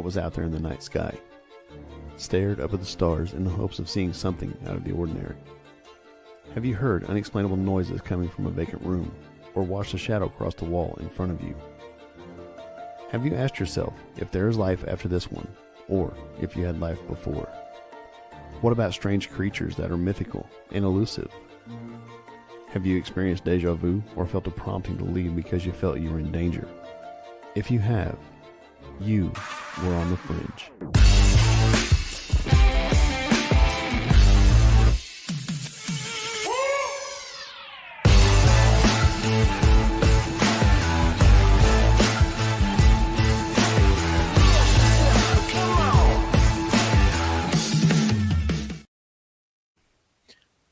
was out there in the night sky, stared up at the stars in the hopes of seeing something out of the ordinary? Have you heard unexplainable noises coming from a vacant room, or watched a shadow cross the wall in front of you? Have you asked yourself if there is life after this one, or if you had life before? What about strange creatures that are mythical and elusive? Have you experienced deja vu or felt a prompting to leave because you felt you were in danger? If you have, you were on the fringe.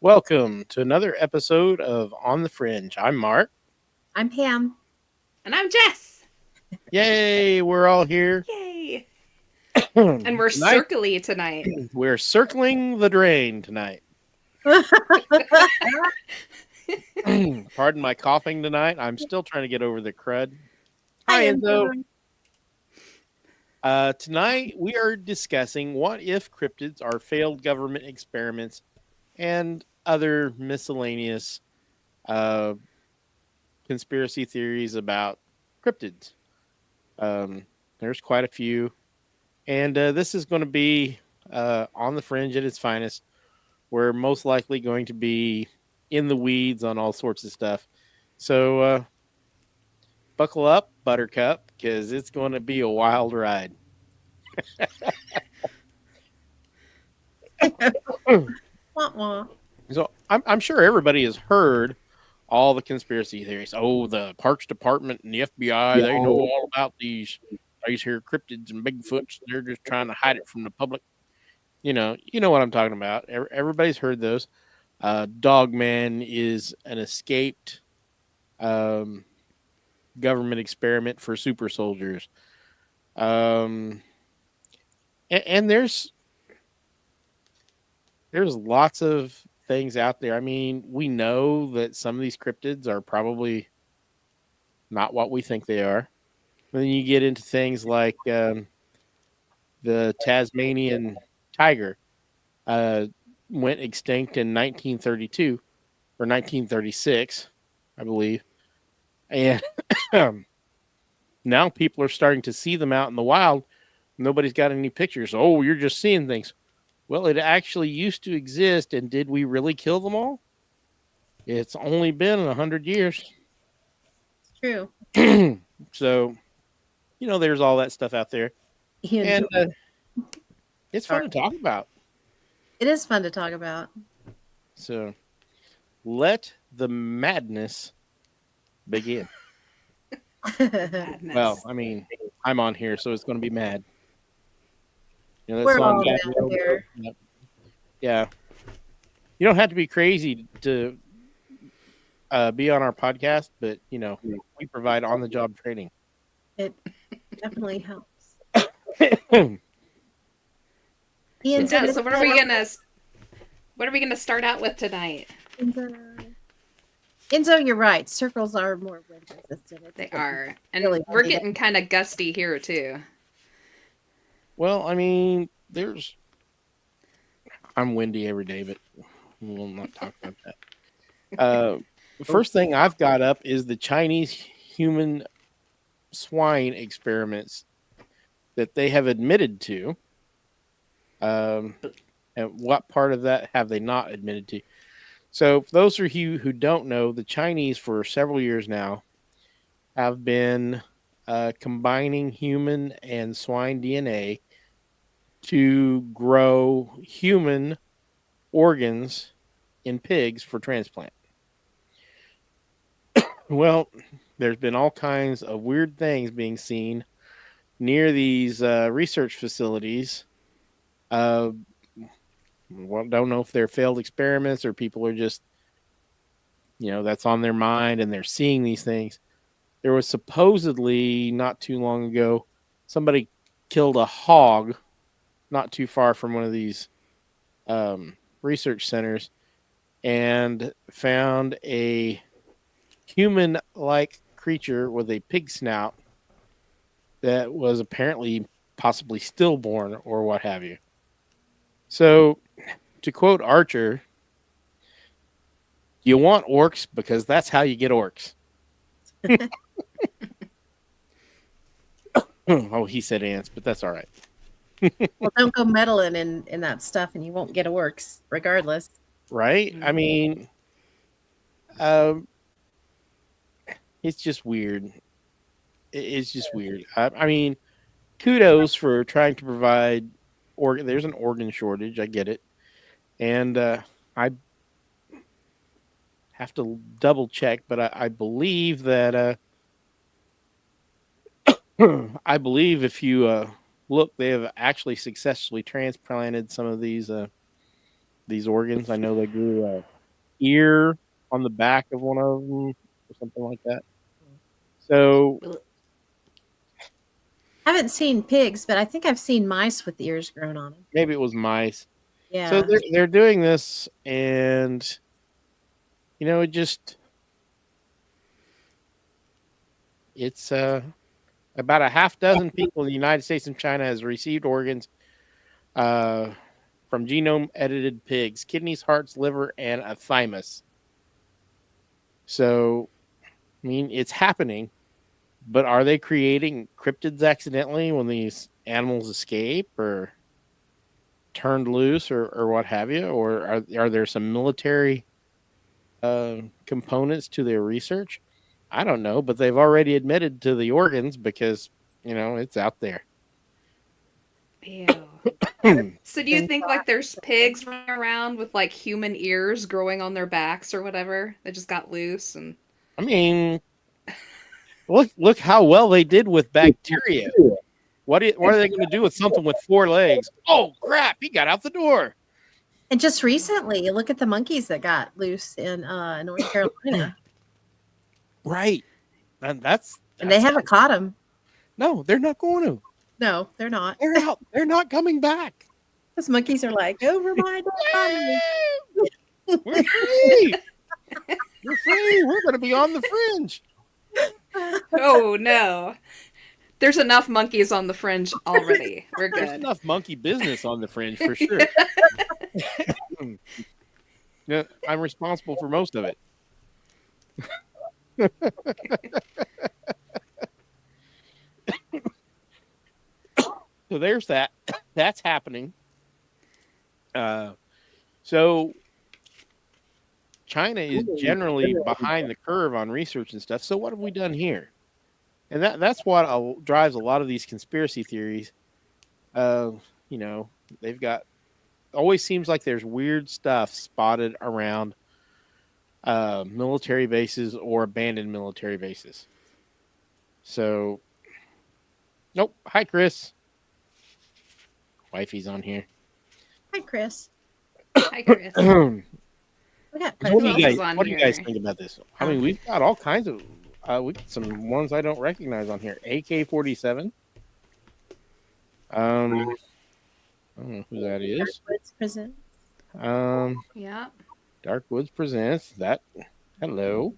Welcome to another episode of On the Fringe. I'm Mark. I'm Pam. And I'm Jess. Yay, we're all here. Yay. And we're circly tonight. We're circling the drain tonight. Pardon my coughing tonight. I'm still trying to get over the crud. Hi, Enzo. Tonight we are discussing what if cryptids are failed government experiments and other miscellaneous conspiracy theories about cryptids. There's quite a few. And this is going to be on the fringe at its finest. We're most likely going to be in the weeds on all sorts of stuff. So buckle up, Buttercup, because it's going to be a wild ride. So I'm sure everybody has heard all the conspiracy theories. Oh, the Parks Department and the FBI, they know all about these here cryptids and Bigfoots. They're just trying to hide it from the public. You know what I'm talking about. Everybody's heard those. Dogman is an escaped government experiment for super soldiers. And there's lots of things out there. I mean, we know that some of these cryptids are probably not what we think they are. And then you get into things like the Tasmanian tiger went extinct in 1932 or 1936, I believe. And now people are starting to see them out in the wild. Nobody's got any pictures. Oh, you're just seeing things. Well, it actually used to exist, and did we really kill them all? It's only been 100 years. It's true. So, there's all that stuff out there. And it's fun to talk about. It is fun to talk about. So, let the madness begin. Madness. Well, I mean, I'm on here, so it's going to be mad. We're all mad here. Yeah. You don't have to be crazy to be on our podcast, but, we provide on-the-job training. It definitely helps. Yeah, so what are we gonna start out with tonight? Enzo, you're right. Circles are more wind resistant. They are. And really we're getting kind of gusty here too. Well, I mean, I'm windy every day, but we'll not talk about that. The first thing I've got up is the Chinese human swine experiments that they have admitted to. And what part of that have they not admitted to? So, for those of you who don't know, the Chinese for several years now have been combining human and swine DNA to grow human organs in pigs for transplant. Well, there's been all kinds of weird things being seen near these research facilities. Well, don't know if they're failed experiments or people are just, that's on their mind and they're seeing these things. There was supposedly not too long ago, somebody killed a hog not too far from one of these research centers and found a human-like creature with a pig snout that was apparently possibly stillborn or what have you. So, to quote Archer, you want orcs because that's how you get orcs. Oh, he said ants, but that's all right. Well, don't go meddling in that stuff, and you won't get orcs regardless. Right? I mean, it's just weird. It's just weird. I mean, kudos for trying to provide organ. There's an organ shortage. I get it. And I have to double check, but I believe that I believe if you look, they have actually successfully transplanted some of these organs. I know they grew an ear on the back of one of them or something like that. So I haven't seen pigs, but I think I've seen mice with ears grown on them. maybe it was mice. Yeah. So they're doing this, and it just it's about a half dozen people in the United States and China has received organs from genome edited pigs, kidneys, hearts, liver, and a thymus. So, I mean, it's happening, but are they creating cryptids accidentally when these animals escape or turned loose or what have you? Or are there some military components to their research? I don't know, but they've already admitted to the organs because, it's out there. Ew. So do you think like there's pigs running around with like human ears growing on their backs or whatever? They just got loose and I mean, look how well they did with bacteria. What are they going to do with something with 4 legs? Oh, crap, he got out the door. And just recently, you look at the monkeys that got loose in North Carolina. Right. And And they haven't caught them. No, they're not going to. No, they're not. They're out. They're not coming back. Those monkeys are like, over my dead body. We're free. We're free. We're going to be on the fringe. oh no. There's enough monkeys on the fringe already. We're good. There's enough monkey business on the fringe for sure. Yeah, I'm responsible for most of it. So there's that. That's happening. So China is generally behind the curve on research and stuff. So what have we done here? And that's what drives a lot of these conspiracy theories. They've got always seems like there's weird stuff spotted around military bases or abandoned military bases. So, nope. Hi, Chris. Wifey's on here. Hi, Chris. Hi, Chris. We got What do on you here? guys think about this? I mean, we've got all kinds of we got some ones I don't recognize on here. AK-47. I don't know who that is. Darkwoods presents. Yeah. Dark Woods presents that. Hello.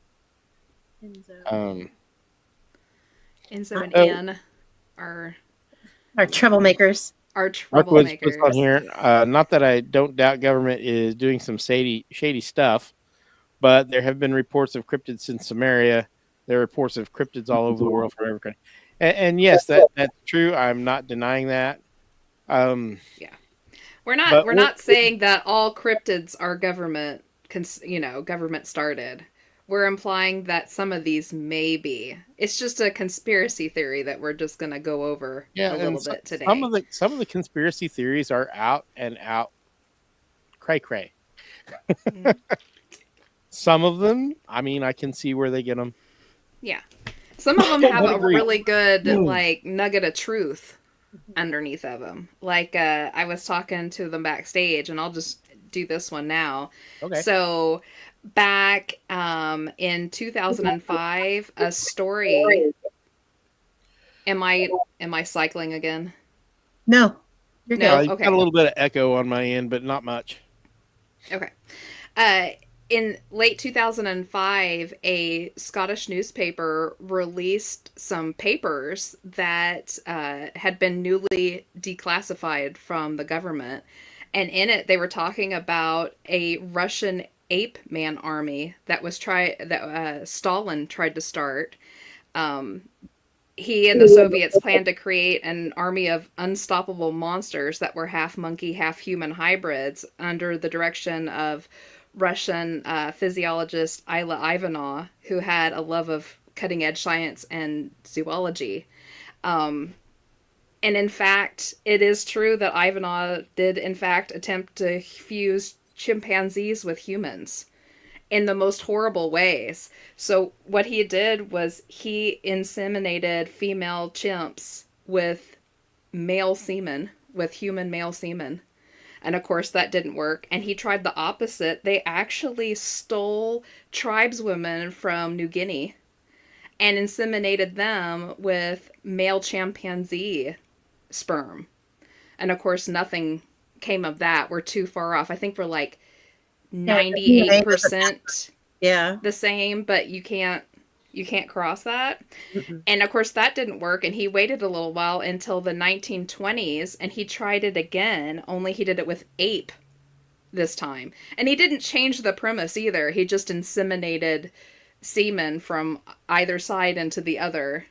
Enzo. Enzo and Ann are Our troublemakers. our Dark Woods troublemakers. puts on here. Not that I don't doubt government is doing some shady stuff, but there have been reports of cryptids in Samaria. There are reports of cryptids all over the world from every country. And yes, that's true. I'm not denying that. We're not saying that all cryptids are government started. We're implying that some of these may be. It's just a conspiracy theory that we're just going to go over a little bit today. Some of the conspiracy theories are out and out cray cray. Some of them, I mean, I can see where they get them. Yeah. Some of them have a Agreed. really good nugget of truth underneath of them. Like I was talking to them backstage, and I'll just do this one now. Okay. So back in 2005, a story. Am I cycling again? No, you're No. good. You've got a little bit of echo on my end, but not much. Okay. in late 2005, a Scottish newspaper released some papers that had been newly declassified from the government. And in it, they were talking about a Russian ape man army that Stalin tried to start. He and the Soviets planned to create an army of unstoppable monsters that were half monkey, half human hybrids under the direction of Russian physiologist Ilya Ivanov, who had a love of cutting edge science and zoology. And in fact, it is true that Ivanov did, in fact, attempt to fuse chimpanzees with humans in the most horrible ways. So what he did was he inseminated female chimps with male semen, with human male semen. And of course that didn't work. And he tried the opposite. They actually stole tribeswomen from New Guinea and inseminated them with male chimpanzee sperm. And of course nothing came of that. We're too far off. I think we're like 98% the same, but you can't cross that. And of course that didn't work, and he waited a little while until the 1920s, and he tried it again, only he did it with ape this time. And he didn't change the premise either. He just inseminated semen from either side into the other,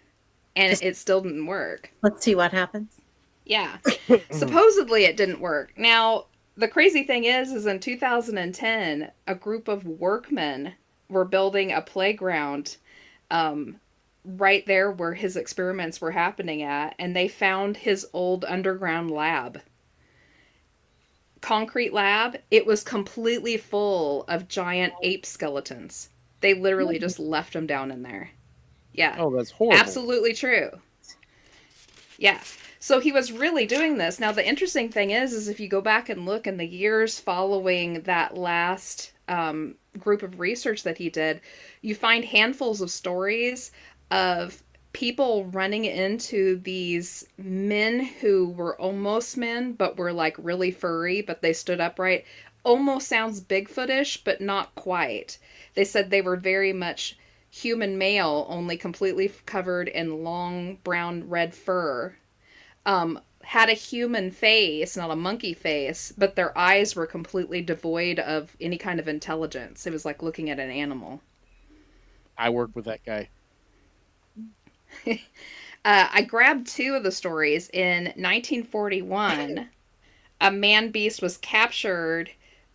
and it still didn't work. Let's see what happens. Yeah. Supposedly it didn't work. Now, the crazy thing is in 2010, a group of workmen were building a playground right there where his experiments were happening at, and they found his old underground lab. Concrete lab. It was completely full of giant ape skeletons. They literally just left them down in there. Yeah. Oh, that's horrible. Absolutely true. Yeah. So he was really doing this. Now, the interesting thing is if you go back and look in the years following that last group of research that he did, you find handfuls of stories of people running into these men who were almost men, but were like really furry, but they stood upright. Almost sounds Bigfootish, but not quite. They said they were very much human male, only completely covered in long brown red fur. Had a human face, not a monkey face, but their eyes were completely devoid of any kind of intelligence. It was like looking at an animal. I worked with that guy. I grabbed two of the stories. In 1941, a man-beast was captured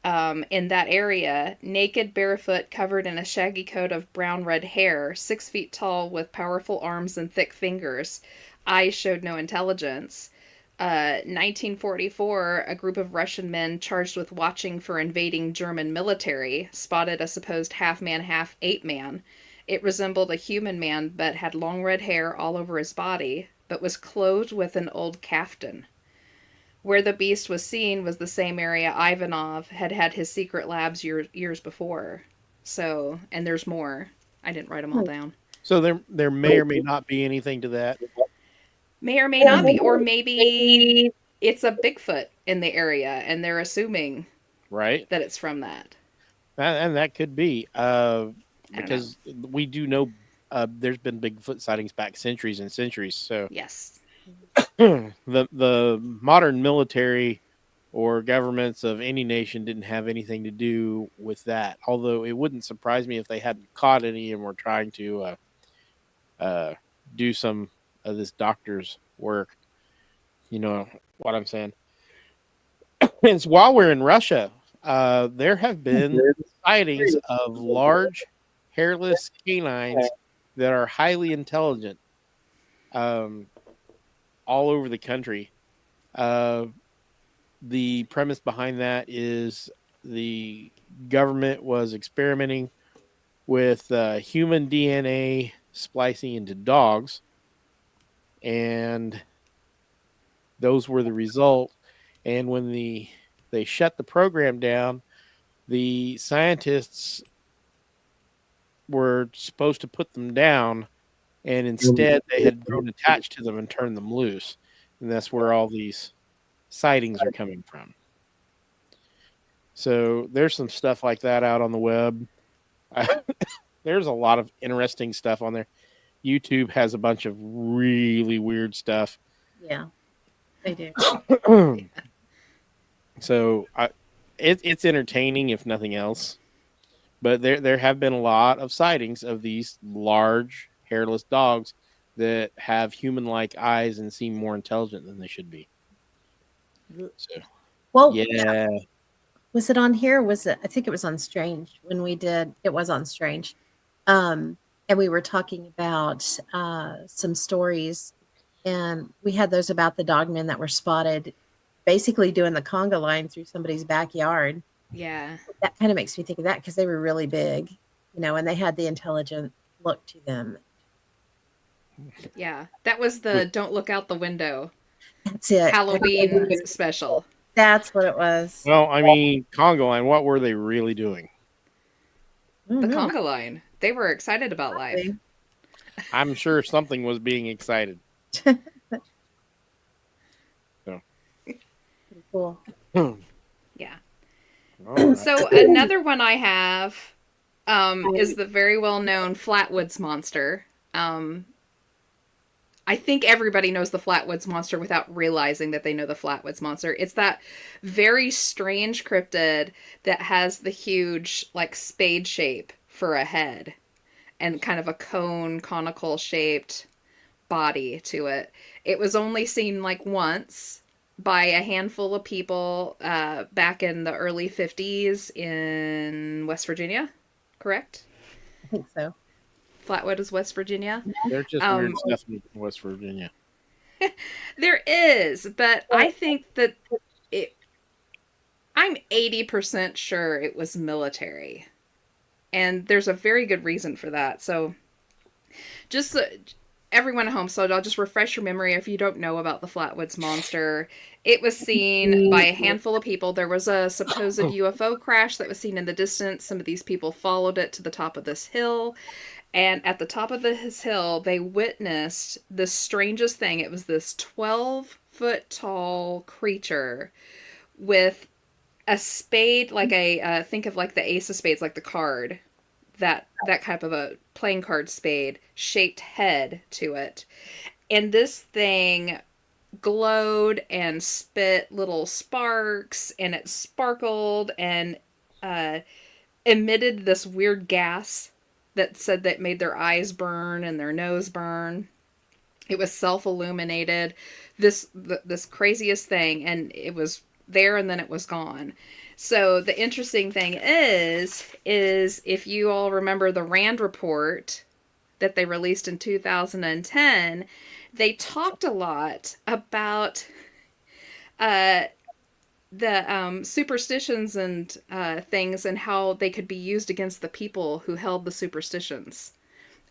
in that area, naked, barefoot, covered in a shaggy coat of brown-red hair, 6 feet tall with powerful arms and thick fingers. Eyes showed no intelligence. 1944, a group of Russian men charged with watching for invading German military spotted a supposed half-man, half-ape man. It resembled a human man, but had long red hair all over his body, but was clothed with an old kaftan. Where the beast was seen was the same area Ivanov had had his secret labs years before. So, and there's more. I didn't write them all down. So there may or may not be anything to that. May or may not be. Or maybe it's a Bigfoot in the area, and they're assuming right that it's from that. And that could be. Because we do know there's been Bigfoot sightings back centuries and centuries. So yes, the modern military or governments of any nation didn't have anything to do with that. Although it wouldn't surprise me if they hadn't caught any and were trying to do some of this doctor's work. You know what I'm saying? And while we're in Russia, there have been sightings of large hairless canines that are highly intelligent all over the country. The premise behind that is the government was experimenting with human DNA splicing into dogs, and those were the result. And when they shut the program down, the scientists were supposed to put them down, and instead they had grown attached to them and turned them loose. And that's where all these sightings are coming from. So there's some stuff like that out on the web. There's a lot of interesting stuff on there. YouTube has a bunch of really weird stuff. Yeah, they do. So it's entertaining if nothing else. But there have been a lot of sightings of these large hairless dogs that have human-like eyes and seem more intelligent than they should be. So, Well, yeah. was it on here? Was it? I think it was on Strange when we did. It was on Strange, and we were talking about some stories, and we had those about the dogmen that were spotted, basically doing the conga line through somebody's backyard. Yeah. That kind of makes me think of that because they were really big, and they had the intelligent look to them. Yeah. That was the Don't Look Out the Window That's it. Halloween special. That's what it was. Well, I mean, conga line. What were they really doing? The conga line. They were excited about life. I'm sure something was being excited. So. Cool. Yeah. Right. So another one I have is the very well-known Flatwoods Monster. I think everybody knows the Flatwoods Monster without realizing that they know the Flatwoods Monster. It's that very strange cryptid that has the huge, like, spade shape for a head and kind of a conical shaped body to it. It was only seen, like, once by a handful of people back in the early 50s in West Virginia, correct? I think so. Flatwood is West Virginia. There's just weird stuff in West Virginia. There is, but I think that I'm 80% sure it was military. And there's a very good reason for that. So just everyone at home, so I'll just refresh your memory if you don't know about the Flatwoods Monster. It was seen by a handful of people. There was a supposed UFO crash that was seen in the distance. Some of these people followed it to the top of this hill. And at the top of this hill, they witnessed the strangest thing. It was this 12-foot tall creature with a spade, like think of like the ace of spades, like the card, that type of a playing card spade shaped head to it. And this thing glowed and spit little sparks, and it sparkled and emitted this weird gas that said that made their eyes burn and their nose burn. It was self-illuminated. This craziest thing, and it was there and then it was gone. So the interesting thing is if you all remember the Rand report that they released in 2010, they talked a lot about the superstitions and things and how they could be used against the people who held the superstitions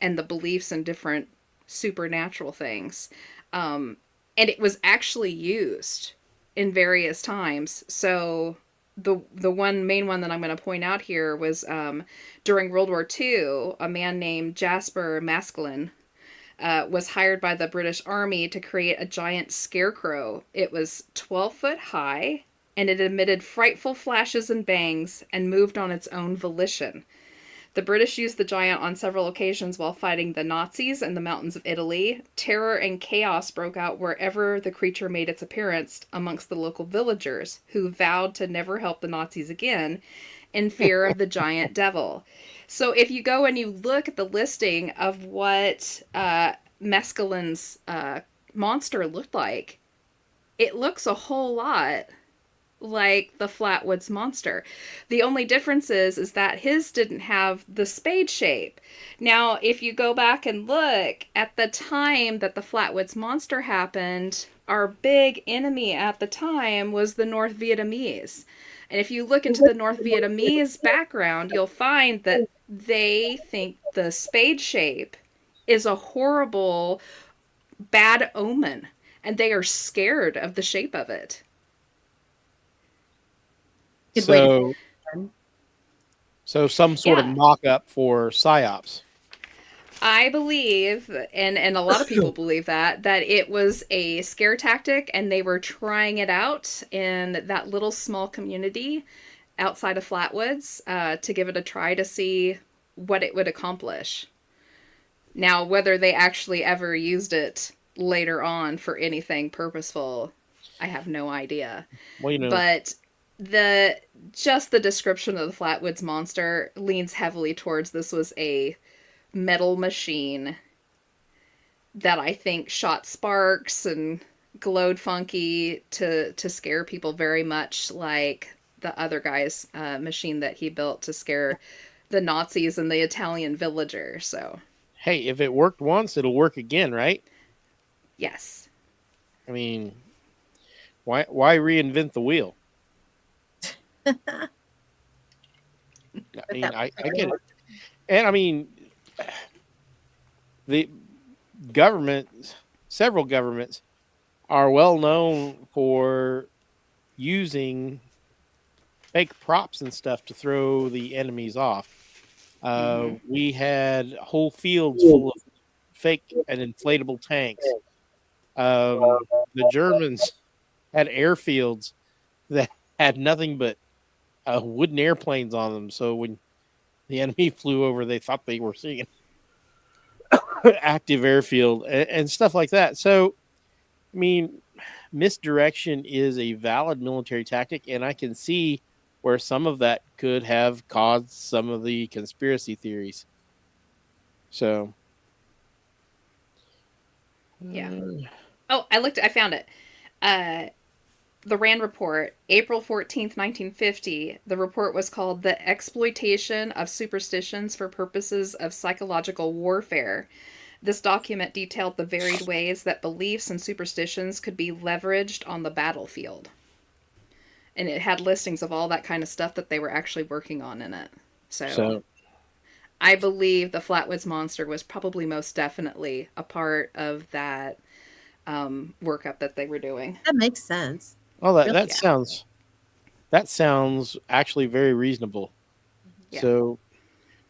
and the beliefs in different supernatural things. And it was actually used in various times. So the main one that I'm going to point out here was during World War II, a man named Jasper Maskelyne was hired by the British Army to create a giant scarecrow. It was 12 foot high, and it emitted frightful flashes and bangs and moved on its own volition. The British used the giant on several occasions while fighting the Nazis in the mountains of Italy. Terror and chaos broke out wherever the creature made its appearance amongst the local villagers, who vowed to never help the Nazis again in fear of the giant devil. So if you go and you look at the listing of what Maskelyne's monster looked like, it looks a whole lot like the Flatwoods Monster. The only difference is that his didn't have the spade shape. Now, if you go back and look at the time that the Flatwoods Monster happened, our big enemy at the time was the North Vietnamese. And if you look into the North Vietnamese background, you'll find that they think the spade shape is a horrible, bad omen, and they are scared of the shape of it. So some sort of mock-up for PSYOPs. I believe, and a lot of people believe that it was a scare tactic, and they were trying it out in that little small community outside of Flatwoods to give it a try to see what it would accomplish. Now, whether they actually ever used it later on for anything purposeful, I have no idea. Well, But the description of the Flatwoods monster leans heavily towards this was a metal machine that I think shot sparks and glowed funky to scare people, very much like the other guy's machine that he built to scare the Nazis and the Italian villager. So, hey, if it worked once, it'll work again, right? yes. I mean, why reinvent the wheel? I mean, I get it. And I mean, the government, several governments, are well known for using fake props and stuff to throw the enemies off. We had whole fields full of fake and inflatable tanks. The Germans had airfields that had nothing but wooden airplanes on them. So when the enemy flew over, they thought they were seeing active airfield and stuff like that. So, I mean, misdirection is a valid military tactic, and I can see where some of that could have caused some of the conspiracy theories. So, yeah. Oh, I found it. The Rand report, April 14th, 1950. The report was called The Exploitation of Superstitions for Purposes of Psychological Warfare. This document detailed the varied ways that beliefs and superstitions could be leveraged on the battlefield. And it had listings of all that kind of stuff that they were actually working on in it. So I believe the Flatwoods Monster was probably most definitely a part of that workup that they were doing. That makes sense. well, that sounds actually very reasonable. Yeah. So,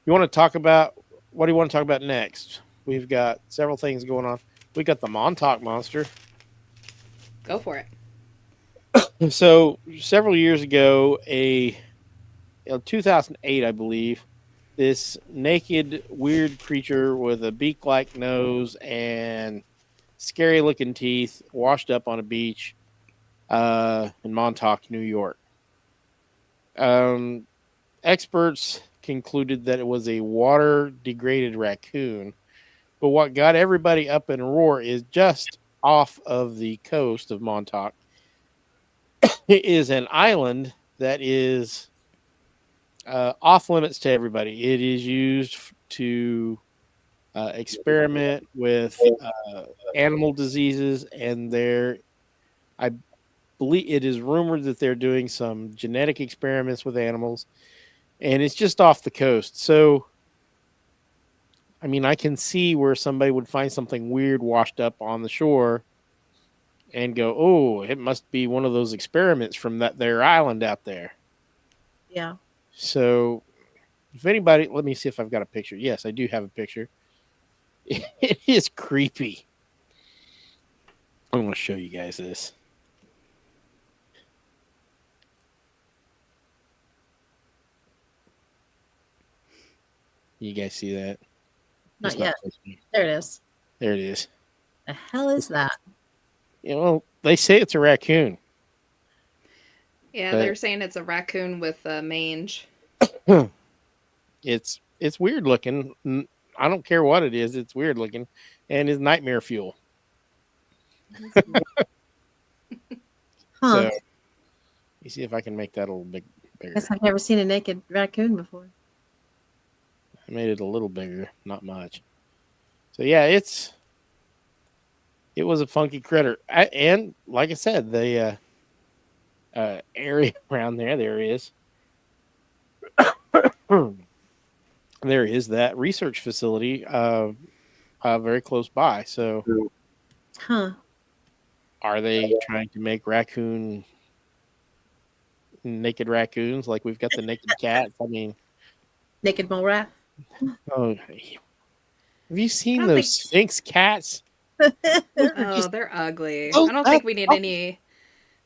you want to talk about what do you want to talk about next? We've got several things going on. We got the Montauk monster. Go for it. So several years ago, 2008, I believe, this naked, weird creature with a beak-like nose and scary-looking teeth washed up on a beach in Montauk, New York. Experts concluded that it was a water-degraded raccoon, but what got everybody up in a roar is just off of the coast of Montauk is an island that is off limits to everybody. It is used to experiment with animal diseases, and I believe it is rumored that they're doing some genetic experiments with animals, and it's just off the coast. So, I mean, I can see where somebody would find something weird washed up on the shore and go, oh, it must be one of those experiments from their island out there. Yeah. So, if anybody, let me see if I've got a picture. Yes, I do have a picture. It is creepy. I'm going to show you guys this. You guys see that? Not It's yet. pushing. There it is. There it is. The hell is that? You know, they say it's a raccoon. Yeah, But- they're saying it's a raccoon with mange. It's weird looking. I don't care what it is. It's weird looking, and it's nightmare fuel. Huh. So, you see if I can make that a little bigger. Guess I've never seen a naked raccoon before. I made it a little bigger, not much. So yeah, it was a funky critter, and like I said, the area around there is. There is that research facility very close by. So, Huh. are they trying to make naked raccoons like we've got the naked cats? I mean, Naked mole rat. oh, have you seen I don't those Sphinx cats? Oh, they're ugly. Oh, I don't think we need any.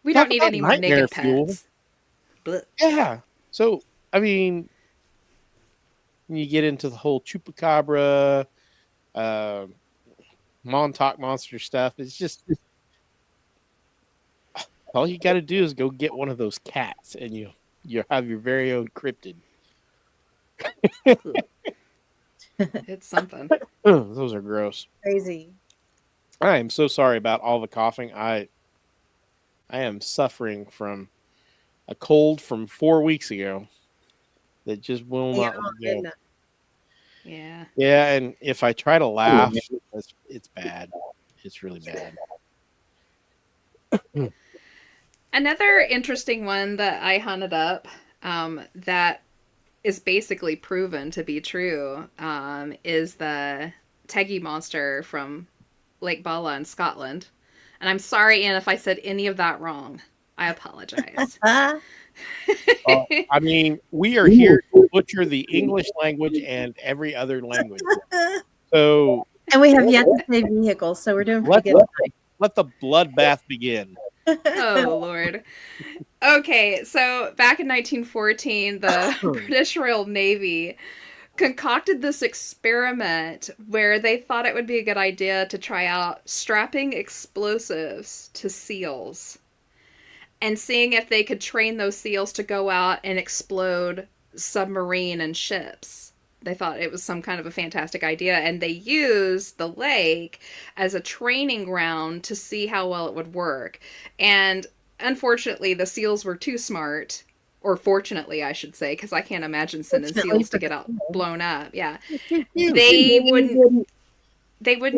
We don't need about any more nightmare naked fuel. pets. Blech. Yeah, So, I mean, when you get into the whole chupacabra, uh, Montauk monster stuff, it's just all you got to do is go get one of those cats, and you have your very own cryptid. It's something. Those are gross. Crazy. I am so sorry about all the coughing. I am suffering from a cold from 4 weeks ago that just will not let me go. Yeah. Yeah, and if I try to laugh, it's bad. It's really bad. Another interesting one that I hunted up that is basically proven to be true is the Teggy monster from Lake Bala in Scotland. And I'm sorry, Anne, if I said any of that wrong. I apologize. Ah, I mean, we are here to butcher the English language and every other language. So and we have yet to say vehicles, so we're doing let, pretty good. let the bloodbath begin. Oh, Lord. Okay, so back in 1914, the British Royal Navy concocted this experiment where they thought it would be a good idea to try out strapping explosives to seals and seeing if they could train those seals to go out and explode submarine and ships. They thought it was some kind of a fantastic idea, and they used the lake as a training ground to see how well it would work. And unfortunately, the seals were too smart, or fortunately, I should say, because I can't imagine sending seals to get out blown up. Yeah, they wouldn't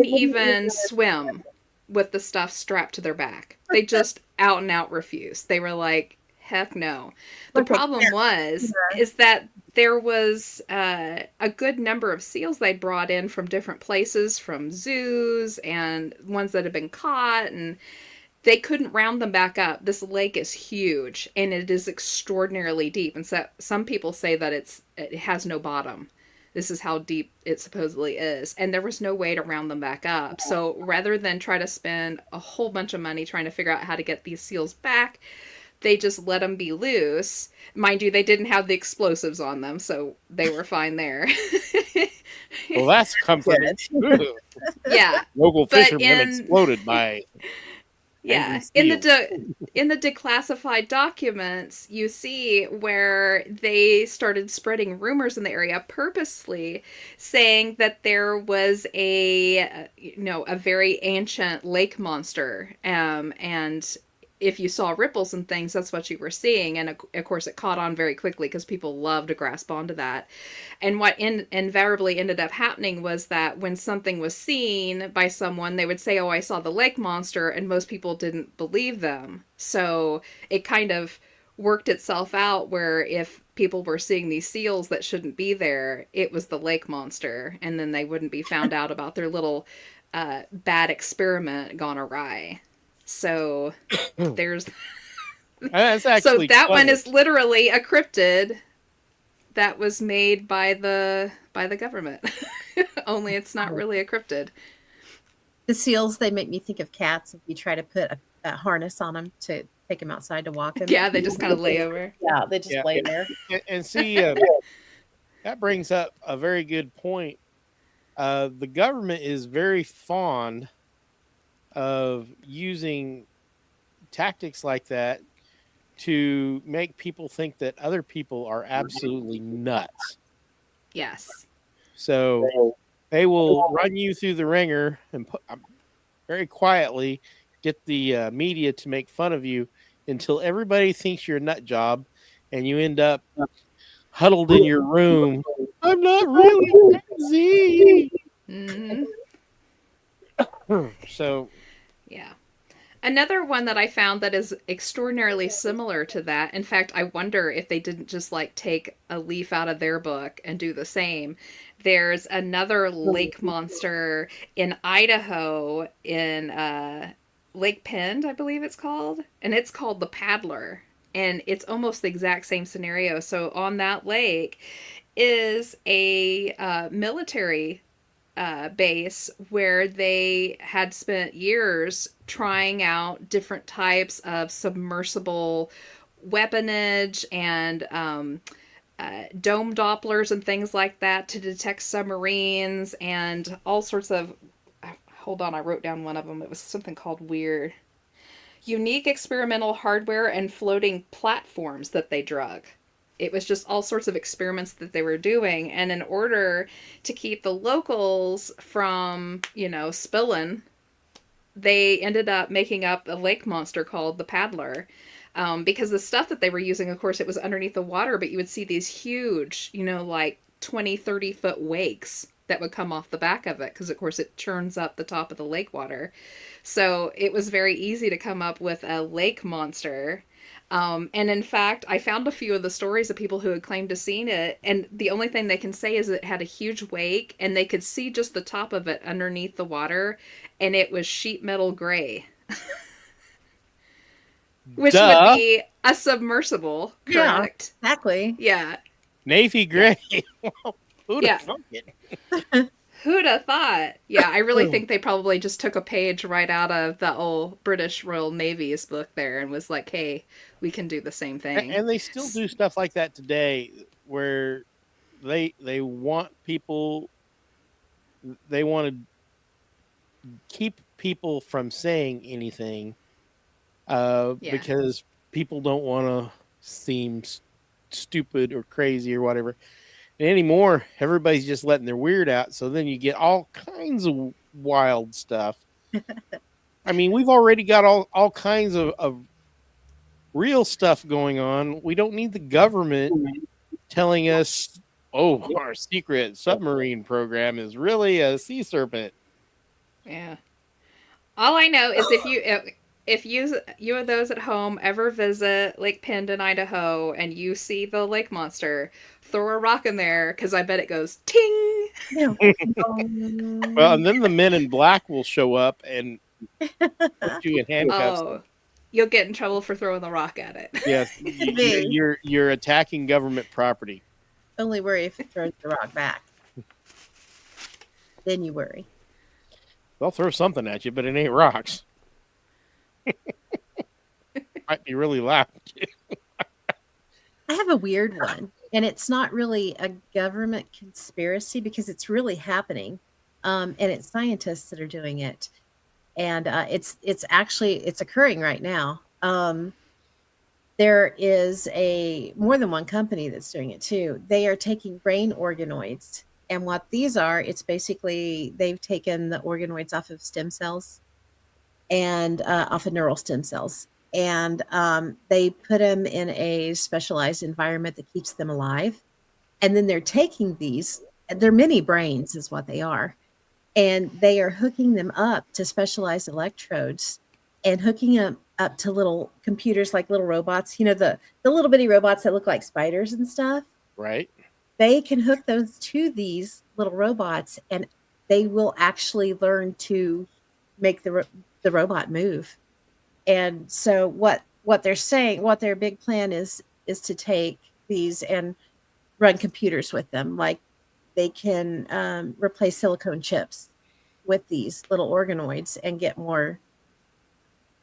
even swim with the stuff strapped to their back. They just out and out refused. They were like, heck no. The problem is that there was a good number of seals they brought in from different places, from zoos and ones that had been caught, and they couldn't round them back up. This lake is huge, and it is extraordinarily deep. And so some people say that it has no bottom. This is how deep it supposedly is. And there was no way to round them back up. So rather than try to spend a whole bunch of money trying to figure out how to get these seals back, they just let them be loose. Mind you, they didn't have the explosives on them, so they were fine there. Well, that's comforting. Yeah. Local But fishermen exploded by... Yeah, in the declassified documents, you see where they started spreading rumors in the area purposely, saying that there was a very ancient lake monster, and if you saw ripples and things, that's what you were seeing. And of course, it caught on very quickly because people love to grasp onto that. And what invariably ended up happening was that when something was seen by someone, they would say, "Oh, I saw the lake monster," and most people didn't believe them. So it kind of worked itself out where if people were seeing these seals that shouldn't be there, it was the lake monster, and then they wouldn't be found out about their little bad experiment gone awry. So there's That's so actually that one funny. is literally a cryptid that was made by the government. Only it's not really a cryptid. The seals, they make me think of cats. If you try to put a harness on them to take them outside to walk them. Yeah, they just kind of lay over. Yeah, they just lay there. And see, that brings up a very good point. The government is very fond of using tactics like that to make people think that other people are absolutely nuts. Yes. So they will run you through the ringer and very quietly get the media to make fun of you until everybody thinks you're a nut job, and you end up huddled in your room. I'm not really crazy. Mm-hmm. So, Yeah. Another one that I found that is extraordinarily similar to that. In fact, I wonder if they didn't just like take a leaf out of their book and do the same. There's another lake monster in Idaho in Lake Pend, I believe it's called. And it's called the Paddler. And it's almost the exact same scenario. So on that lake is a military base where they had spent years trying out different types of submersible weaponage and dome Dopplers and things like that to detect submarines and all sorts of. Hold on, I wrote down one of them. It was something called weird. Unique experimental hardware and floating platforms that they drug. It was just all sorts of experiments that they were doing. And in order to keep the locals from, spilling, they ended up making up a lake monster called the Paddler. Because the stuff that they were using, of course, it was underneath the water, but you would see these huge, like 20, 30-foot wakes that would come off the back of it because, of course, it churns up the top of the lake water. So it was very easy to come up with a lake monster. And in fact, I found a few of the stories of people who had claimed to seen it, and the only thing they can say is it had a huge wake, and they could see just the top of it underneath the water, and it was sheet metal gray. Which would be a submersible, correct? Yeah, exactly. Yeah. Navy gray. Who'd have thought it? Who'd have thought? Yeah, I really think they probably just took a page right out of the old British Royal Navy's book there and was like, hey, we can do the same thing. And they still do stuff like that today where they want people, they want to keep people from saying anything because people don't want to seem stupid or crazy or whatever. And anymore, everybody's just letting their weird out. So then you get all kinds of wild stuff. I mean, we've already got all kinds of real stuff going on. We don't need the government telling us, oh, our secret submarine program is really a sea serpent. Yeah. All I know is if you or those at home ever visit Lake Pendon, Idaho, and you see the lake monster, throw a rock in there because I bet it goes ting. Well, and then the men in black will show up and put you in handcuffs. Oh, you'll get in trouble for throwing the rock at it. Yes, you're attacking government property. Only worry if it throws the rock back. Then you worry. They'll throw something at you, but it ain't rocks. Might be really loud. I have a weird one, and it's not really a government conspiracy because it's really happening, and it's scientists that are doing it, and it's occurring right now. There is more than one company that's doing it too. They are taking brain organoids, and what these are, it's basically they've taken the organoids off of stem cells and off of neural stem cells. And they put them in a specialized environment that keeps them alive. And then they're taking these, they're mini brains is what they are. And they are hooking them up to specialized electrodes and hooking them up to little computers, like little robots, the little bitty robots that look like spiders and stuff. Right. They can hook those to these little robots, and they will actually learn to make the robot move. And so what they're saying, what their big plan is to take these and run computers with them. Like they can replace silicone chips with these little organoids and get more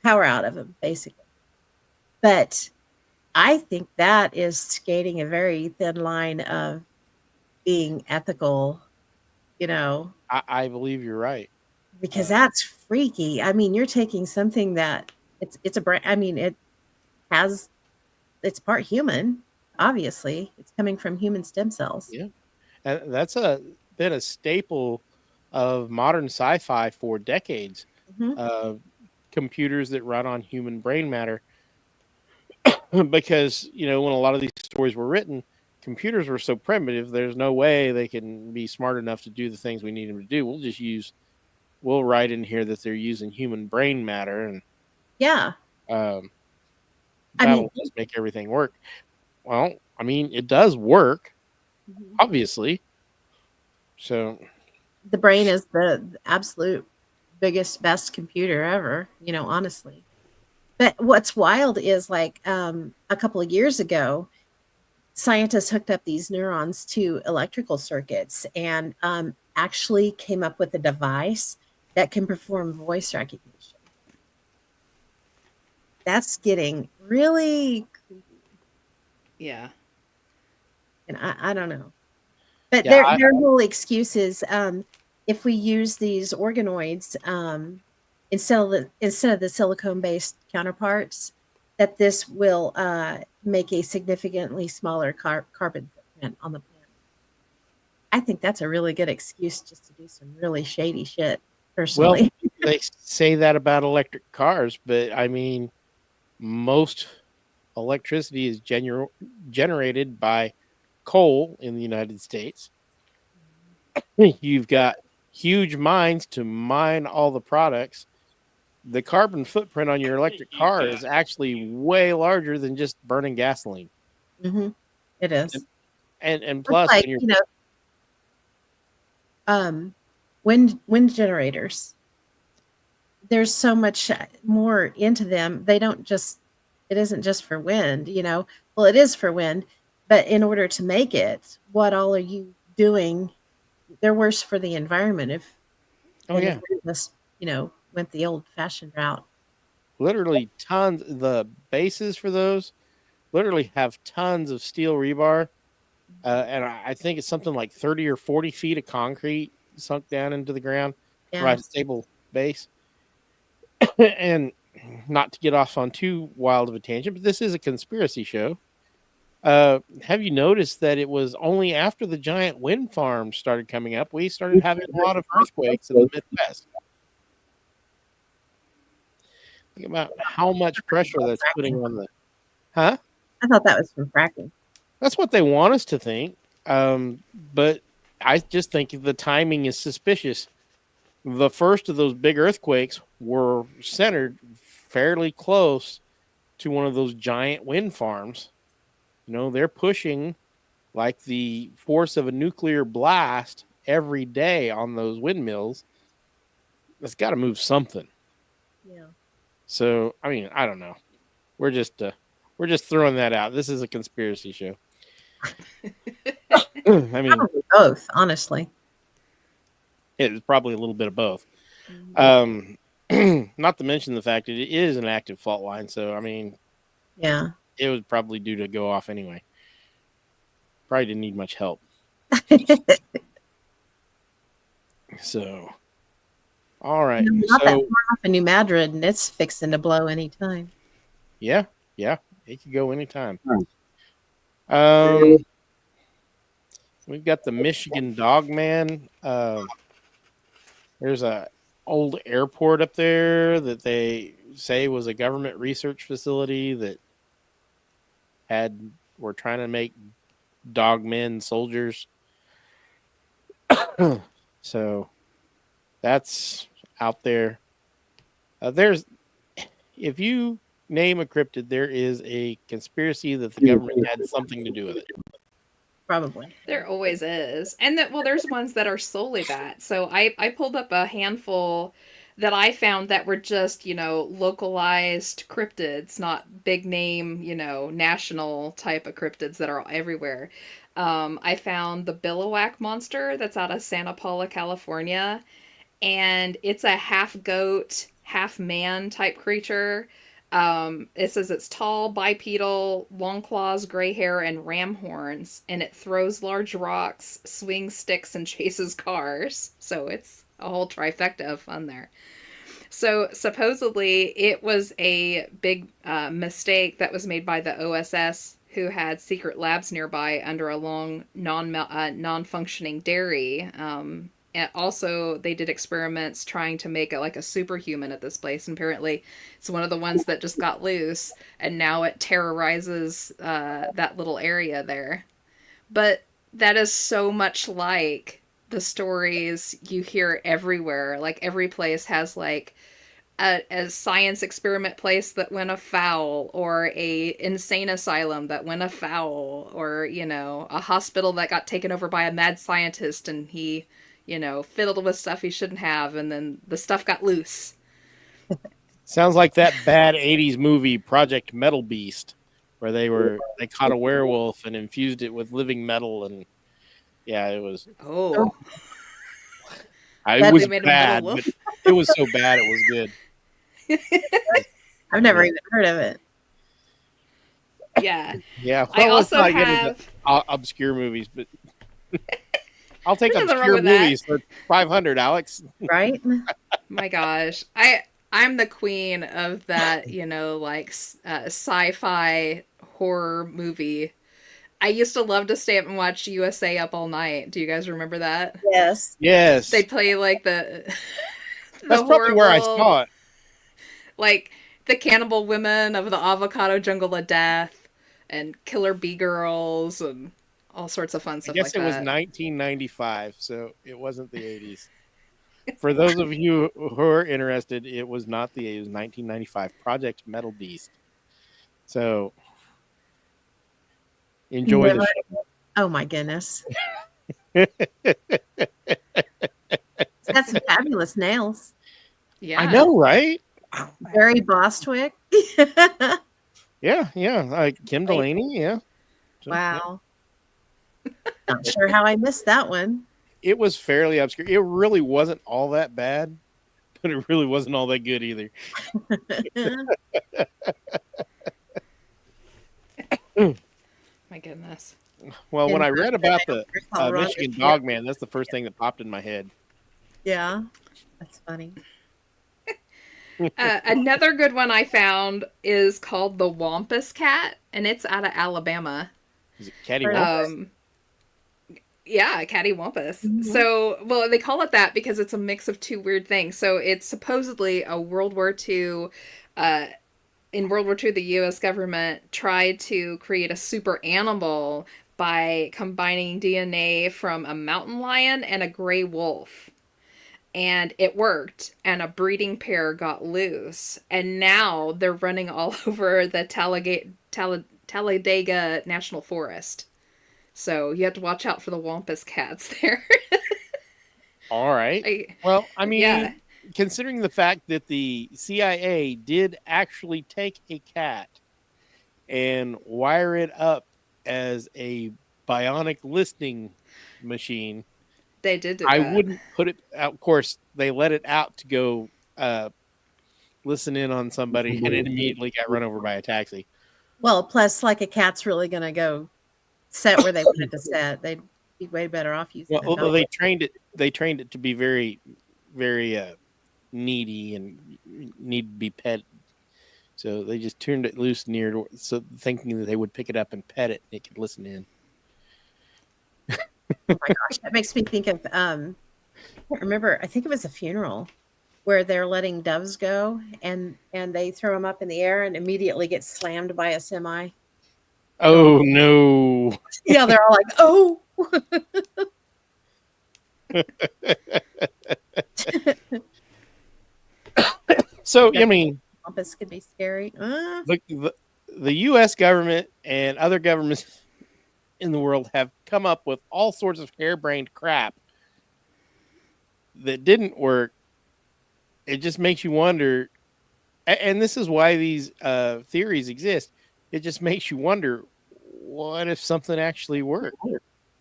power out of them, basically. But I think that is skating a very thin line of being ethical, I believe you're right. Because that's freaky. I mean, you're taking something that it's a brain. I mean, it's part human. Obviously, it's coming from human stem cells. Yeah, and that's been a staple of modern sci-fi for decades. Mm-hmm. Computers that run on human brain matter, because when a lot of these stories were written, computers were so primitive. There's no way they can be smart enough to do the things we need them to do. We'll write in here that they're using human brain matter, and that'll just make everything work. Well, I mean, it does work, obviously. So the brain is the absolute biggest, best computer ever, honestly. But what's wild is like a couple of years ago, scientists hooked up these neurons to electrical circuits and actually came up with a device that can perform voice recognition. That's getting really creepy. Yeah. And I don't know. But Yeah, their whole excuse is if we use these organoids instead of the silicone based counterparts, that this will make a significantly smaller carbon footprint on the planet. I think that's a really good excuse just to do some really shady shit. well, Personally, they say that about electric cars, but I mean, most electricity is generated by coal in the United States. You've got huge mines to mine all the products. The carbon footprint on your electric car is actually way larger than just burning gasoline. hmm it is. And It's plus, like when you're wind generators. There's so much more into them. They don't just. It isn't just for wind. Well, it is for wind, but in order to make it, what all are you doing? They're worse for the environment oh than if yeah, we just, went the old-fashioned route. literally tons. The bases for those literally have tons of steel rebar, and I think it's something like 30 or 40 feet of concrete sunk down into the ground to Yeah. provide a stable base. And not to get off on too wild of a tangent, but this is a conspiracy show. Have you noticed that it was only after the giant wind farms started coming up, we started having a lot of earthquakes in the Midwest? Think about how much pressure that's putting on the. Huh? I thought that was from fracking. That's what they want us to think. But I just think the timing is suspicious. The first of those big earthquakes were centered fairly close to one of those giant wind farms. They're pushing like the force of a nuclear blast every day on those windmills. That's got to move something. Yeah. So, I mean, I don't know. We're just throwing that out. This is a conspiracy show. I mean, Probably both, honestly. it's probably a little bit of both. Mhm. Not to mention the fact that it is an active fault line. So, I mean, Yeah. it was probably due to go off anyway. Probably didn't need much help. So, all right. Not that So, far off in New Madrid, and it's fixing to blow anytime. yeah, it could go anytime. We've got the Michigan Dogman. There's a old airport up there that they say was a government research facility that were trying to make dogmen soldiers. So that's out there. If you name a cryptid, there is a conspiracy that the government had something to do with it. Probably. There always is. And there's ones that are solely that. So I pulled up a handful that I found that were just, localized cryptids, not big name, national type of cryptids that are everywhere. I found the Billowhack monster that's out of Santa Paula, California. And it's a half goat, half man type creature. It says it's tall, bipedal, long claws, gray hair, and ram horns, and it throws large rocks, swings sticks, and chases cars. So it's a whole trifecta of fun there. So supposedly it was a big mistake that was made by the OSS, who had secret labs nearby under a long non-functioning dairy. And also, they did experiments trying to make it like a superhuman at this place. And apparently, it's one of the ones that just got loose, and now it terrorizes that little area there. But that is so much like the stories you hear everywhere. Like, every place has, like, a science experiment place that went afoul, or a insane asylum that went afoul, or, a hospital that got taken over by a mad scientist and he fiddled with stuff he shouldn't have, and then the stuff got loose. Sounds like that bad 80s movie Project Metal Beast, where they caught a werewolf and infused it with living metal, and yeah, it was. Oh. It was bad, but it was so bad it was good. I've never even heard of it. Yeah. Yeah. I Well, let's also not get into have. obscure movies, but I'll take There's nothing wrong obscure with that. movies for 500, Alex. Right? My gosh, I'm the queen of that, like sci-fi horror movie. I used to love to stay up and watch USA Up All Night. Do you guys remember that? Yes. Yes. They play like the That's probably where I saw it. like the cannibal women of the avocado jungle of death and killer bee girls and all sorts of fun I stuff guess like it was that. 1995, so it wasn't the 80s. For those of you who are interested, it was not the 80s. It was 1995. Project Metal Beast. So enjoy Never. the show. Oh my goodness. It's got some fabulous nails. Yeah. I know, right? Barry Bostwick. Yeah. Kim Delaney, yeah. So, Wow. Not sure how I missed that one. it was fairly obscure. It really wasn't all that bad, but it really wasn't all that good either. My goodness. Well, when I And read about the recall Ron Michigan Richards. Dog Man, that's the first thing that popped in my head. Yeah. That's funny. Another good one I found is called the Wampus Cat, and it's out of Alabama. Is it Catty Heard Wampus? of Yeah, Catty Wampus. Mhm. So, well, they call it that because it's a mix of two weird things. So, it's supposedly a World War II. In World War II, the U.S. government tried to create a super animal by combining DNA from a mountain lion and a gray wolf. And it worked, and a breeding pair got loose. And now they're running all over the Talladega National Forest. So you have to watch out for the Wampus cats there. All right. Well, I mean, yeah. considering the fact that the CIA did actually take a cat and wire it up as a bionic listening machine, They did do I that. wouldn't put it out. Of course, they let it out to go listen in on somebody, and it immediately got run over by a taxi. Well, plus, like a cat's really going to go set where they wanted to set. They'd be way better off using Well, a although dog. they trained it to be very, very needy and need to be pet. So they just turned it loose near, so thinking that they would pick it up and pet it, and it could listen in. Oh my gosh, that makes me think of I can't remember, I think it was a funeral where they're letting doves go and they throw them up in the air and immediately get slammed by a semi. Oh no! Yeah, they're all like, "Oh." So I mean, This could be scary. the U.S. government and other governments in the world have come up with all sorts of harebrained crap that didn't work. It just makes you wonder, and this is why these theories exist. It just makes you wonder, what if something actually worked?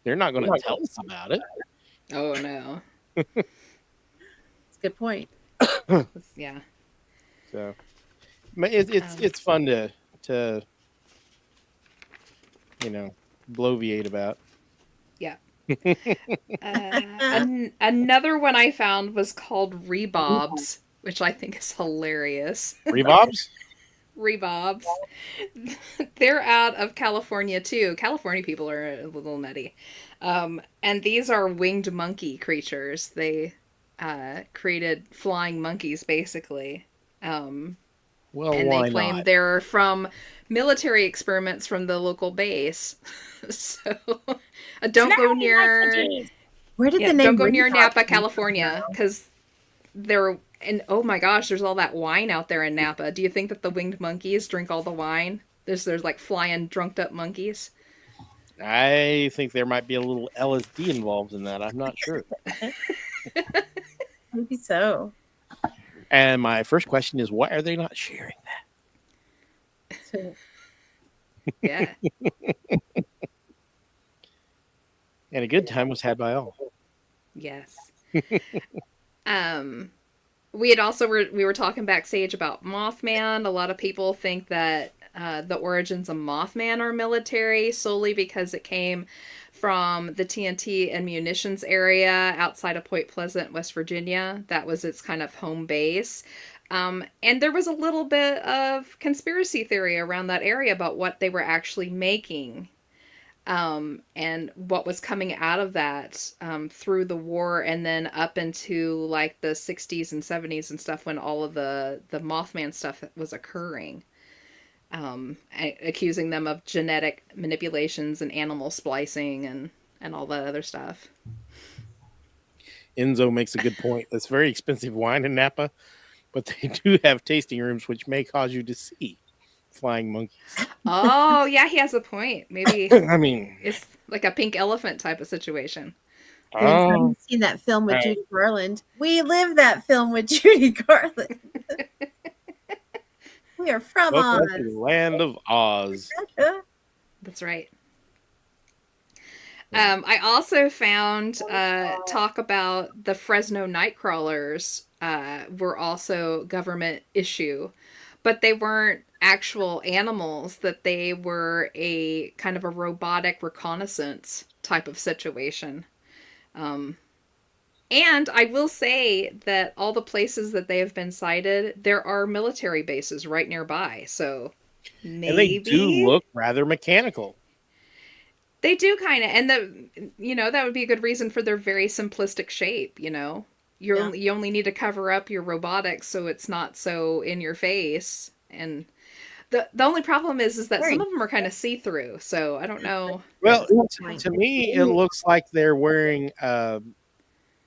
They're not going to tell us about it. Oh, no. That's a good point. Yeah. So it's fun to bloviate about. Yeah. Another one I found was called Rebobs, which I think is hilarious. Rebobs? Rebobs. They're out of California too. California people are a little nutty. And these are winged monkey creatures. They created flying monkeys basically. Well, and why they claim not? they're from military experiments from the local base. So don't go near Where did the name don't go near Rebobs Napa, come California, because they're and oh my gosh, there's all that wine out there in Napa. Do you think that the winged monkeys drink all the wine? There's like flying drunked up monkeys. I think there might be a little LSD involved in that. I'm not sure. Maybe so. And my first question is, why are they not sharing that? Yeah. And a good time was had by all. Yes. we were talking backstage about Mothman. A lot of people think that the origins of Mothman are military solely because it came from the TNT and munitions area outside of Point Pleasant, West Virginia. That was its kind of home base. And there was a little bit of conspiracy theory around that area about what they were actually making. And what was coming out of that through the war and then up into like the 60s and 70s and stuff when all of the Mothman stuff was occurring. Accusing them of genetic manipulations and animal splicing and all that other stuff. Enzo makes a good point. It's very expensive wine in Napa, but they do have tasting rooms which may cause you to see flying monkeys. Oh, yeah, he has a point. Maybe I mean, it's like a pink elephant type of situation. I've seen that film with Judy Garland. We live that film with Judy Garland. We are from Oz. The land of Oz. That's right. I also found talk about the Fresno Nightcrawlers were also government issue, but they weren't actual animals, that they were a kind of a robotic reconnaissance type of situation. And I will say that all the places that they have been sighted, there are military bases right nearby. So maybe. And they do look rather mechanical. They do kind of. And that would be a good reason for their very simplistic shape, you only need to cover up your robotics so it's not so in your face. And the only problem is that some of them are kind of see-through. So I don't know. Well, to me, it looks like they're wearing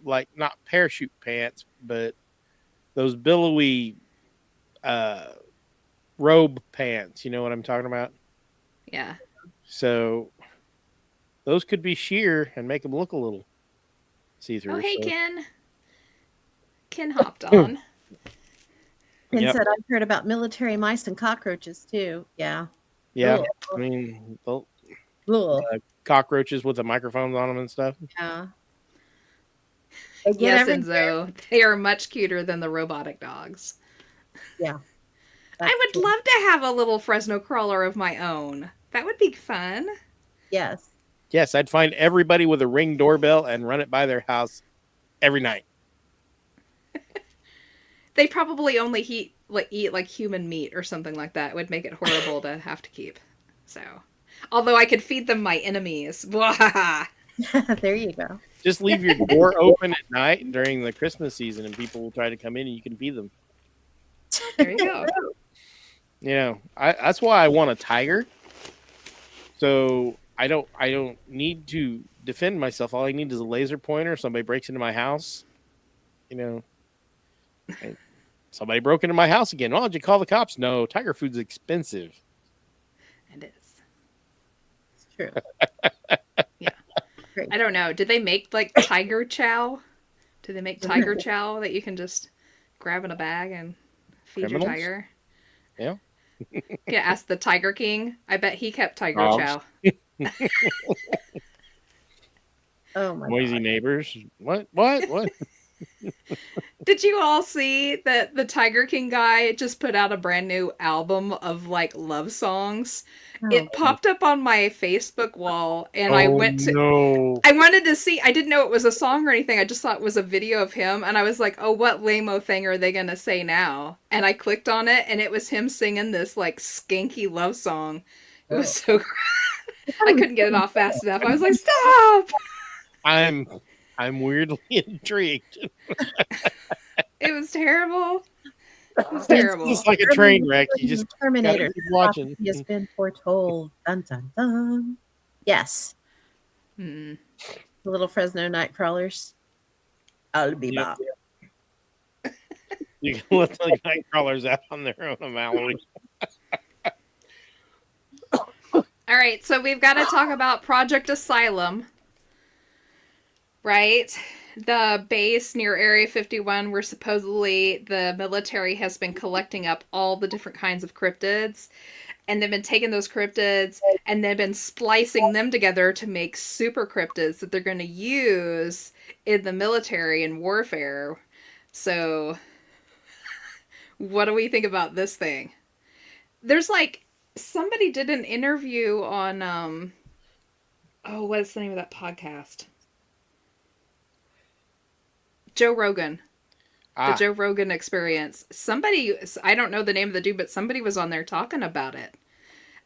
like not parachute pants, but those billowy robe pants. You know what I'm talking about? Yeah. So those could be sheer and make them look a little see-through. Oh, hey, Ken. Ken hopped on. Ken said, I've heard about military mice and cockroaches too. Yeah. Yeah. Cool. I mean, cockroaches with the microphones on them and stuff. Yeah. Yes, Enzo. They are much cuter than the robotic dogs. Yeah. I would love to have a little Fresno crawler of my own. That would be fun. Yes. Yes, I'd find everybody with a Ring doorbell and run it by their house every night. They probably only eat like human meat or something like that. It would make it horrible to have to keep. So, although I could feed them my enemies. There you go. Just leave your door open at night during the Christmas season, and people will try to come in, and you can feed them. There you go. That's why I want a tiger. So I don't need to defend myself. All I need is a laser pointer. Somebody breaks into my house. Somebody broke into my house again. Why don't you call the cops? No, tiger food's expensive. It is. It's true. Yeah. Great. I don't know. Did they make like tiger chow? Do they make tiger chow that you can just grab in a bag and feed your tiger? Yeah. Yeah, ask the Tiger King. I bet he kept tiger chow. Oh my Noisy God. neighbors. What? Did you all see that the Tiger King guy just put out a brand new album of like love songs? Oh. It popped up on my Facebook wall and I wanted to see, I didn't know it was a song or anything. I just thought it was a video of him and I was like, oh, what lame-o thing are they going to say now? And I clicked on it and it was him singing this like skanky love song. It was so I couldn't get it off fast enough. I was like, stop! I'm weirdly intrigued. It was terrible. It was terrible. It's like a train wreck. You just Terminator. keep watching. He has been foretold. Dun dun dun. Yes. The little Fresno night crawlers. I'll be back. You can let the night crawlers out on their own malady. All right, so we've got to talk about Project Asylum. Right? The base near Area 51 where supposedly the military has been collecting up all the different kinds of cryptids. And they've been taking those cryptids and they've been splicing them together to make super cryptids that they're going to use in the military and warfare. So What do we think about this thing? There's like somebody did an interview on what's the name of that podcast? Joe Rogan. The Joe Rogan Experience. Somebody, I don't know the name of the dude, but somebody was on there talking about it.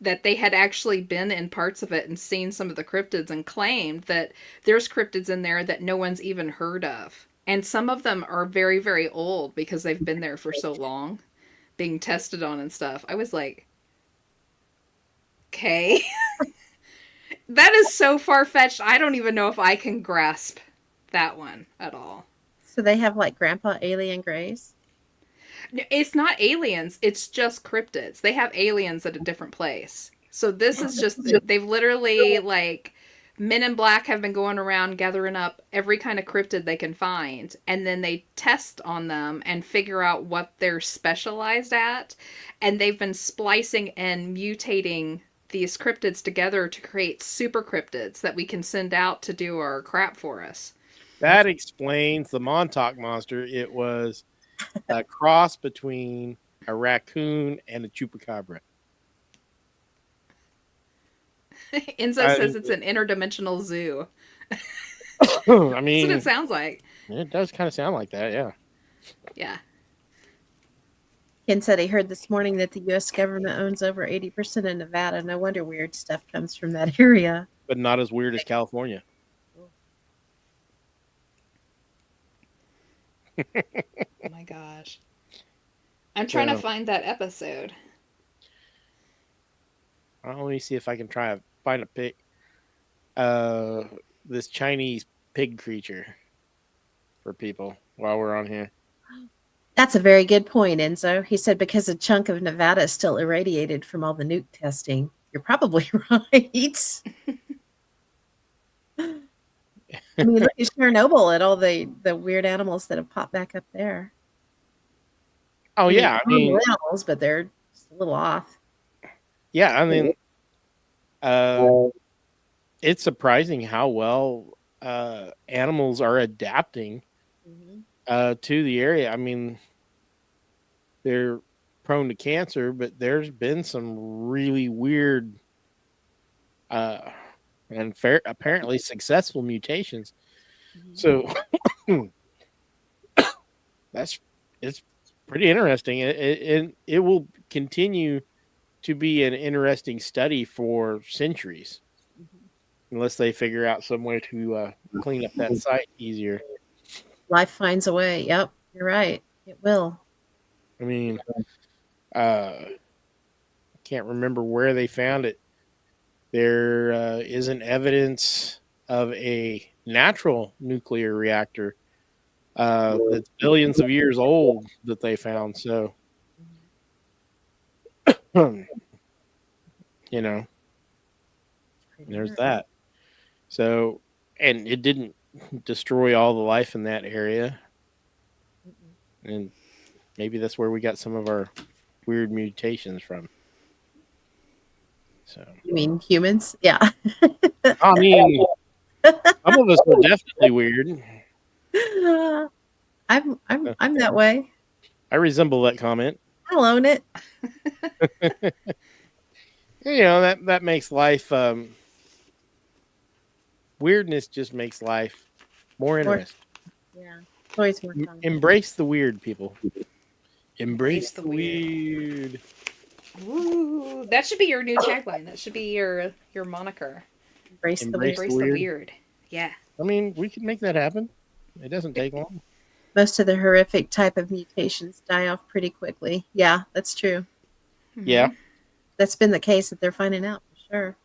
That they had actually been in parts of it and seen some of the cryptids and claimed that there's cryptids in there that no one's even heard of. And some of them are very, very old because they've been there for so long, being tested on and stuff. I was like, okay. That is so far-fetched. I don't even know if I can grasp that one at all. So they have like Grandpa Alien Grays? It's not aliens. It's just cryptids. They have aliens at a different place. So this is just, they've literally, like, Men in Black have been going around gathering up every kind of cryptid they can find. And then they test on them and figure out what they're specialized at. And they've been splicing and mutating these cryptids together to create super cryptids that we can send out to do our crap for us. That explains the Montauk monster. It was a cross between a raccoon and a chupacabra. Enzo says it's an interdimensional zoo. I mean, that's what it sounds like. It does kind of sound like that, yeah. Yeah. Ken said he heard this morning that the U.S. government owns over 80% of Nevada. No wonder weird stuff comes from that area. But not as weird as California. Oh my gosh. I'm trying to find that episode. Let me see if I can try to find a pic. This Chinese pig creature for people while we're on here. That's a very good point, Enzo. He said because a chunk of Nevada is still irradiated from all the nuke testing. You're probably right. I mean, look at Chernobyl and all the weird animals that have popped back up there. Oh, yeah. I mean, animals, but they're just a little off. Yeah, I mean, it's surprising how well animals are adapting to the area. I mean, they're prone to cancer, but there's been some really weird and apparently successful mutations. So it's pretty interesting. It will continue to be an interesting study for centuries, unless they figure out some way to clean up that site easier. Life finds a way. Yep, you're right. It will. I mean, can't remember where they found it. There isn't evidence of a natural nuclear reactor that's billions of years old that they found. So, you know, there's that. So, and it didn't destroy all the life in that area. And maybe that's where we got some of our weird mutations from. So, you mean humans? Yeah. I mean, some of us are definitely weird. I'm that way. I resemble that comment. I'll own it. You know, that makes life weirdness just makes life more interesting. Yeah. It's always more fun. Embrace the weird, people. Embrace the weird. Ooh, that should be your new tagline. That should be your moniker. Embrace the weird. Yeah. I mean, we can make that happen. It doesn't take long. Most of the horrific type of mutations die off pretty quickly. Yeah, that's true. Yeah. That's been the case that they're finding out for sure.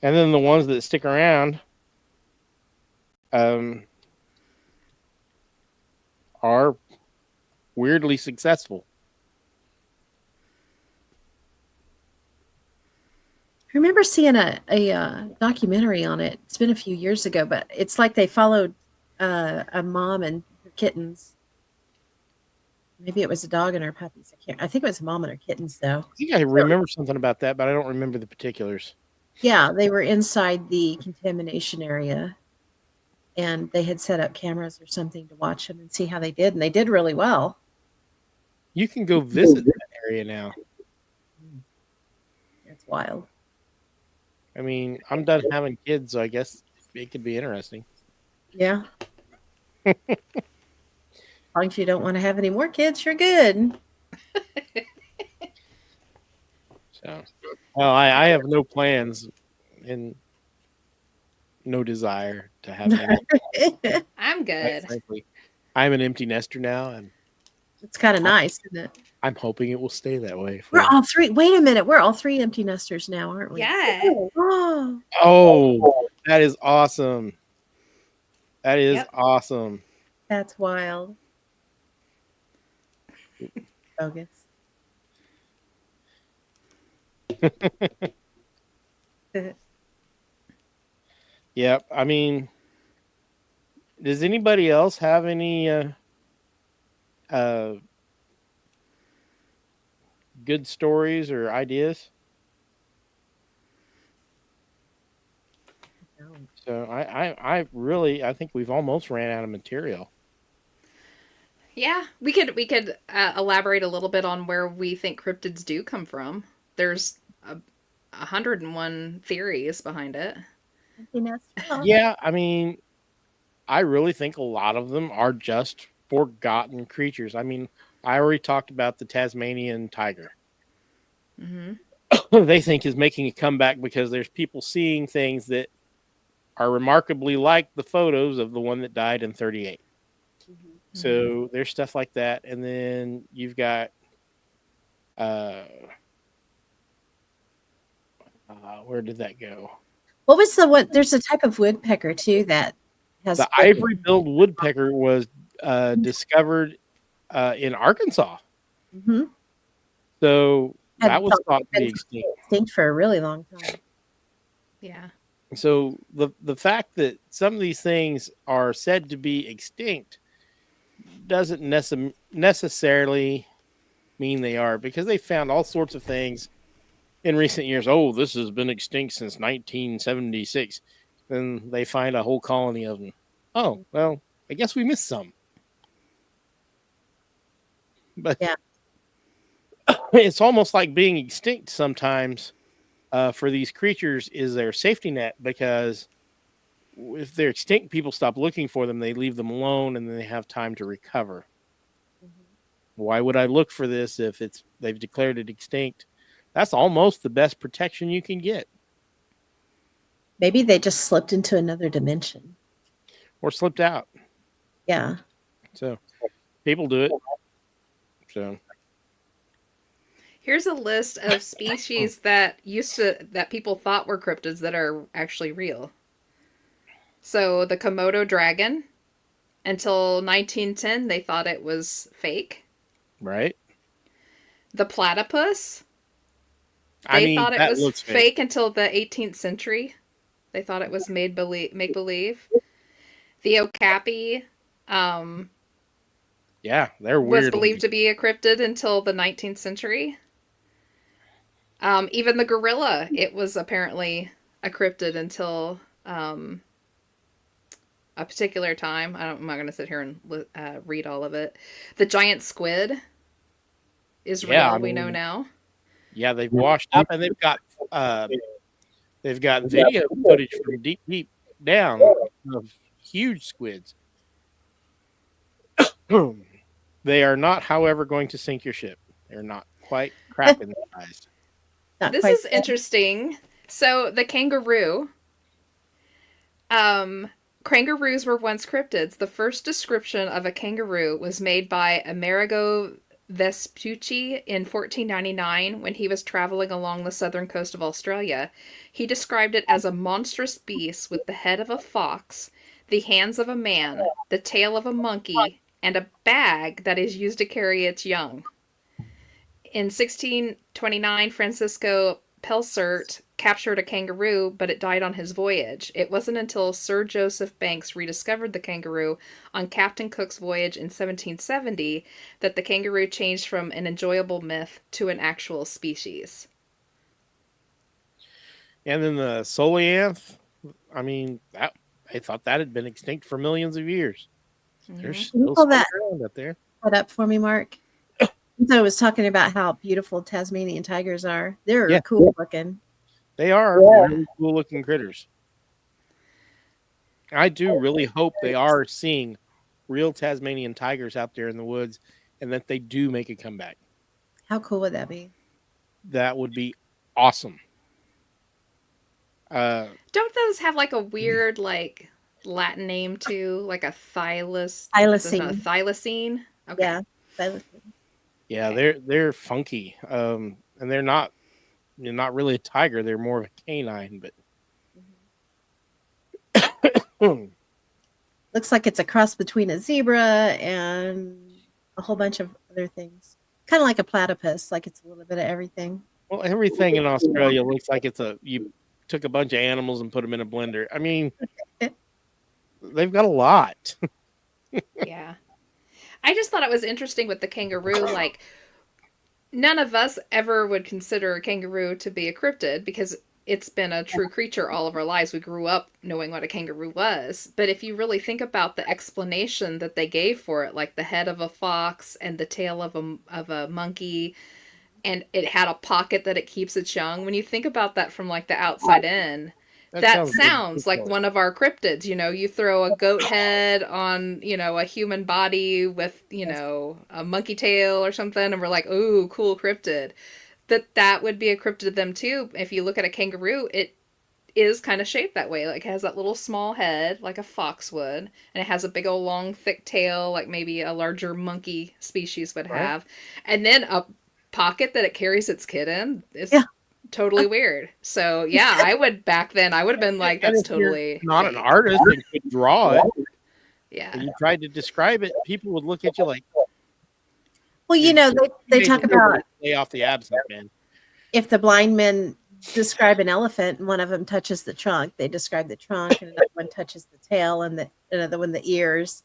And then the ones that stick around are weirdly successful. I remember seeing a documentary on it. It's been a few years ago, but it's like they followed a mom and her kittens. Maybe it was a dog and her puppies. I think it was a mom and her kittens, though. I think I remember something about that, but I don't remember the particulars. Yeah, they were inside the contamination area, and they had set up cameras or something to watch them and see how they did, and they did really well. You can go visit that area now. It's wild. I mean, I'm done having kids, so I guess it could be interesting. Yeah. As long as you don't want to have any more kids, you're good. So, well, I have no plans and no desire to have any. I'm good. Frankly, I'm an empty nester now, and It's kind of nice, isn't it? I'm hoping it will stay that way. We're all three. Wait a minute. We're all three empty nesters now, aren't we? Yeah. Oh, Oh, that is awesome. That is Yep. awesome. that's wild. Bogus. Yep. I mean, does anybody else have any good stories or ideas? So I really I think we've almost ran out of material. Yeah, we could elaborate a little bit on where we think cryptids do come from. There's 101 theories behind it. Empty nest. Oh. Yeah, I mean, I really think a lot of them are just forgotten creatures. I mean, I already talked about the Tasmanian tiger. Mm-hmm. They think is making a comeback because there's people seeing things that are remarkably like the photos of the one that died in 38. Mm-hmm. So there's stuff like that. And then you've got where did that go? What was the one? There's a type of woodpecker too that has The ivory-billed woodpecker was discovered in Arkansas. Mm-hmm. So Had that was thought thought to be been extinct. extinct for a really long time. Yeah. So the fact that some of these things are said to be extinct doesn't necessarily mean they are, because they found all sorts of things in recent years. Oh, this has been extinct since 1976. Then they find a whole colony of them. Oh, well, I guess we missed some. But Yeah. It's almost like being extinct sometimes for these creatures is their safety net, because if they're extinct, people stop looking for them. They leave them alone, and then they have time to recover. Mm-hmm. Why would I look for this if they've declared it extinct? That's almost the best protection you can get. Maybe they just slipped into another dimension. Or slipped out. Yeah. So people do it. So Here's a list of species that people thought were cryptids that are actually real. So the Komodo dragon, until 1910, they thought it was fake. right. The platypus, I they mean, thought it that was looks fake until the 18th century. They thought it was make believe. The okapi Yeah, they're weird. was believed to be a cryptid until the 19th century. Even the gorilla, it was apparently a cryptid until a particular time. I'm not going to sit here and read all of it. The giant squid is real. Yeah, I we know mean- now. Yeah, they've washed up, and they've got video footage from deep down of huge squids. They are not, however, going to sink your ship. They're not quite cracking the eyes. Not This quite is interesting. So the kangaroo. Kangaroos were once cryptids. The first description of a kangaroo was made by Amerigo Vespucci in 1499 when he was traveling along the southern coast of Australia. He described it as a monstrous beast with the head of a fox, the hands of a man, the tail of a monkey, and a bag that is used to carry its young. In 1629, Francisco Pelsert captured a kangaroo, but it died on his voyage. It wasn't until Sir Joseph Banks rediscovered the kangaroo on Captain Cook's voyage in 1770 that the kangaroo changed from an enjoyable myth to an actual species. And then the Solianth, I mean, I thought that had been extinct for millions of years. They're Can you still pull that around up there. up for me, Mark? I was talking about how beautiful Tasmanian tigers are. They're Yeah. cool looking. They are really cool looking critters. I do really hope they are seeing real Tasmanian tigers out there in the woods and that they do make a comeback. How cool would that be? That would be awesome. Don't those have like a weird like Latin name too, like a Thylacine. thylacine? Okay. Yeah. Thylacine. Yeah, Okay. they're funky. And they're not really a tiger, they're more of a canine, but Looks like it's a cross between a zebra and a whole bunch of other things. Kind of like a platypus, like it's a little bit of everything. well, everything in Australia looks like you took a bunch of animals and put them in a blender. I mean, they've got a lot. Yeah. I just thought it was interesting with the kangaroo. Like, none of us ever would consider a kangaroo to be a cryptid because it's been a true creature all of our lives. We grew up knowing what a kangaroo was. But if you really think about the explanation that they gave for it, like the head of a fox and the tail of a monkey, and it had a pocket that it keeps its young. When you think about that from like the outside in, that sounds like one of our cryptids. You know, you throw a goat head on, a human body with, a monkey tail or something, and we're like, ooh, cool cryptid. That would be a cryptid to them too. If you look at a kangaroo, it is kind of shaped that way. Like it has that little small head like a fox would, and it has a big old long thick tail like maybe a larger monkey species would have. And then a pocket that it carries its kid in is totally weird. So yeah, I would have been like, that's totally not fake. an artist and could draw it. Yeah. And you tried to describe it, people would look at you like, Well, they talk about lay off the absent man. if the blind men describe an elephant and one of them touches the trunk, they describe the trunk, and another one touches the tail, and another one the ears.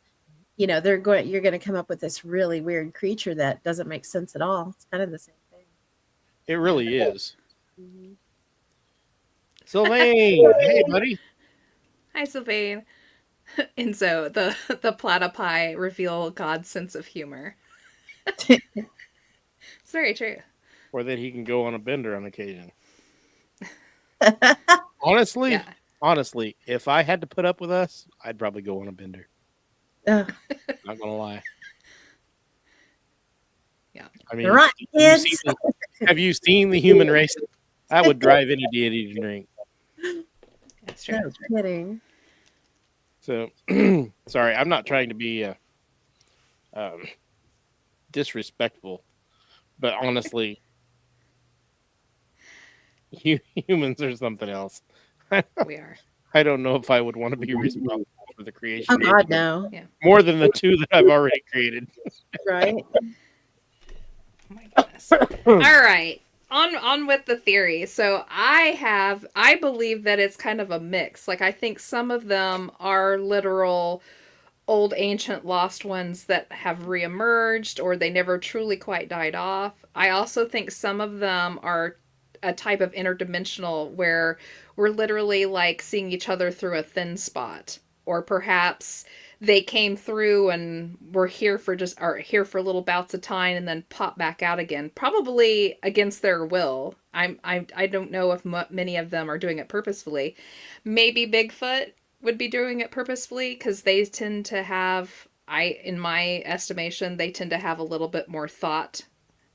You're going to come up with this really weird creature that doesn't make sense at all. It's kind of the same thing. It really is. Mm-hmm. Sylvain, hey buddy. Hi, Sylvain. And so the platypi reveal God's sense of humor. It's very true. Or that he can go on a bender on occasion. Honestly, if I had to put up with us, I'd probably go on a bender. Not gonna lie. Yeah. I mean, Right, have you seen the human race? That would drive any deity to drink. That's true. No kidding. So, sorry, I'm not trying to be disrespectful, but honestly, humans are something else. We are. I don't know if I would want to be responsible for the creation. Oh God, no. Yeah. More than the two that I've already created. Right. Oh my goodness. All right. On with the theory. So I believe that it's kind of a mix. Like I think some of them are literal old ancient lost ones that have reemerged or they never truly quite died off. I also think some of them are a type of interdimensional where we're literally like seeing each other through a thin spot, or perhaps they came through and were here for little bouts of time and then pop back out again, probably against their will. I don't know if many of them are doing it purposefully. Maybe Bigfoot would be doing it purposefully because they tend to have, in my estimation, they tend to have a little bit more thought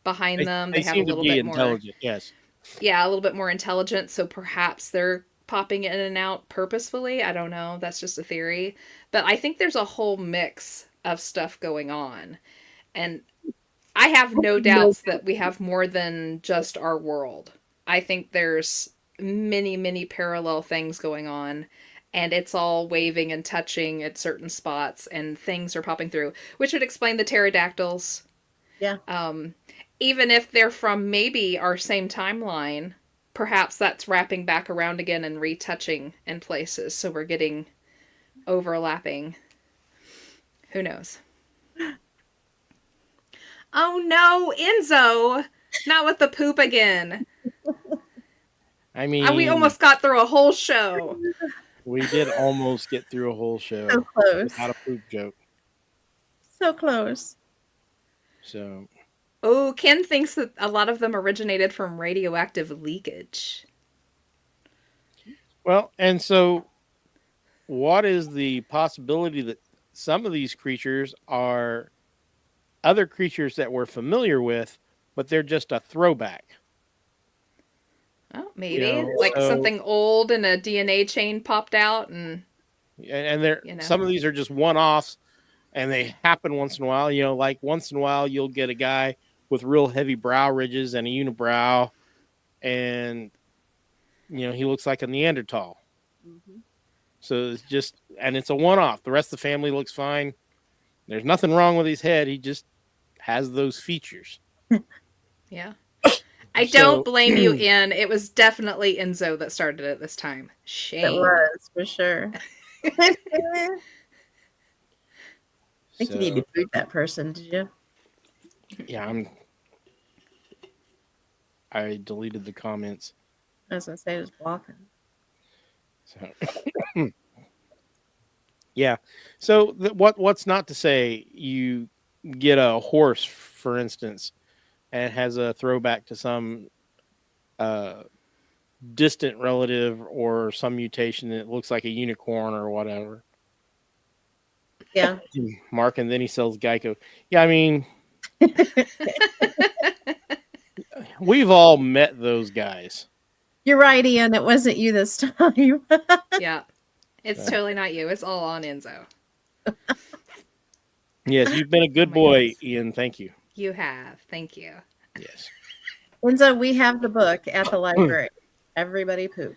behind them. They have seem a little to be bit intelligent. Yes. Yeah, a little bit more intelligent. So perhaps they're popping in and out purposefully. I don't know. That's just a theory. But I think there's a whole mix of stuff going on. And I have no doubts that we have more than just our world. I think there's many, many parallel things going on. And it's all waving and touching at certain spots. And things are popping through. Which would explain the pterodactyls. Yeah. Even if they're from maybe our same timeline, perhaps that's wrapping back around again and retouching in places. So we're getting overlapping. Who knows? Oh no, Enzo! Not with the poop again. I mean, we almost got through a whole show. We did almost get through a whole show So close. without a poop joke. So close. So, Oh, Ken thinks that a lot of them originated from radioactive leakage. Well, and so what is the possibility that some of these creatures are other creatures that we're familiar with, but they're just a throwback? Oh, maybe. know, Like so- something old and a DNA chain popped out and And they're You know. some of these are just one-offs, and they happen once in a while. Like once in a while you'll get a guy with real heavy brow ridges and a unibrow, and he looks like a Neanderthal. Mhm. So it's just, and it's a one-off. The rest of the family looks fine. There's nothing wrong with his head. He just has those features. yeah. I So- don't blame you, Ian. It was definitely Enzo that started it this time. It Shame. was for sure. I think you need to boot that person, did you? Yeah, I deleted the comments. I was gonna say it was blocking. So yeah. So what's not to say you get a horse, for instance, and it has a throwback to some distant relative or some mutation that looks like a unicorn or whatever. Yeah. Mark, and then he sells Geico. Yeah, I mean, we've all met those guys. You're right, Ian. It wasn't you this time. Yeah. It's totally not you. It's all on Enzo. Yes, you've been a good Oh my boy, goodness. Ian. Thank you. You have. Thank you. Yes. Enzo, we have the book at the library. Everybody poops.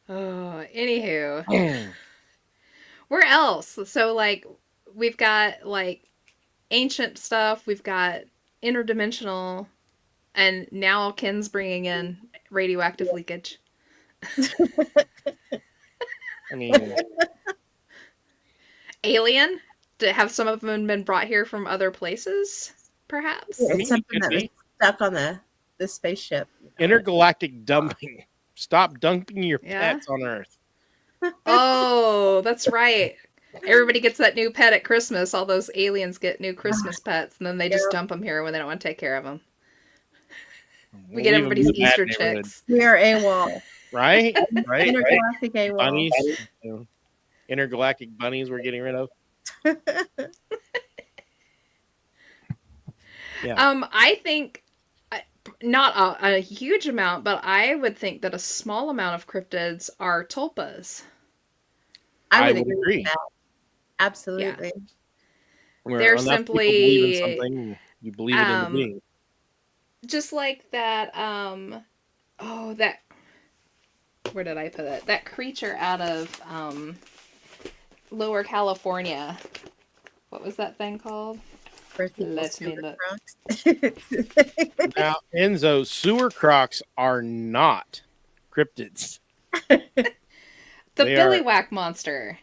Oh, anywho. Where else? So, like, we've got, like, ancient stuff. We've got interdimensional. And now Ken's bringing in radioactive leakage. I mean, Alien? Have some of them been brought here from other places, perhaps? I mean, It's something it that could was be. stuck on the spaceship. Intergalactic dumping. Stop dumping your Yeah. pets on Earth. Oh, that's right. Everybody gets that new pet at Christmas. All those aliens get new Christmas pets, and then they just dump them here when they don't want to take care of them. We get We'll leave 'em everybody's in a bad Easter neighborhood. chicks. We are AWOL. Right? Right? Intergalactic AWOL. Bunnies. Intergalactic bunnies we're getting rid of. Yeah. I think not a huge amount, but I would think that a small amount of cryptids are tulpas. I I would would agree agree. with that. Absolutely. Where They're enough people simply, believe in something, you believe it in the being. Just like that, that, where did I put it? That creature out of Lower California. What was that thing called? First people Let me super look. crunks. Now, Enzo, sewer crocs are not cryptids. The They Billy are- Whack monster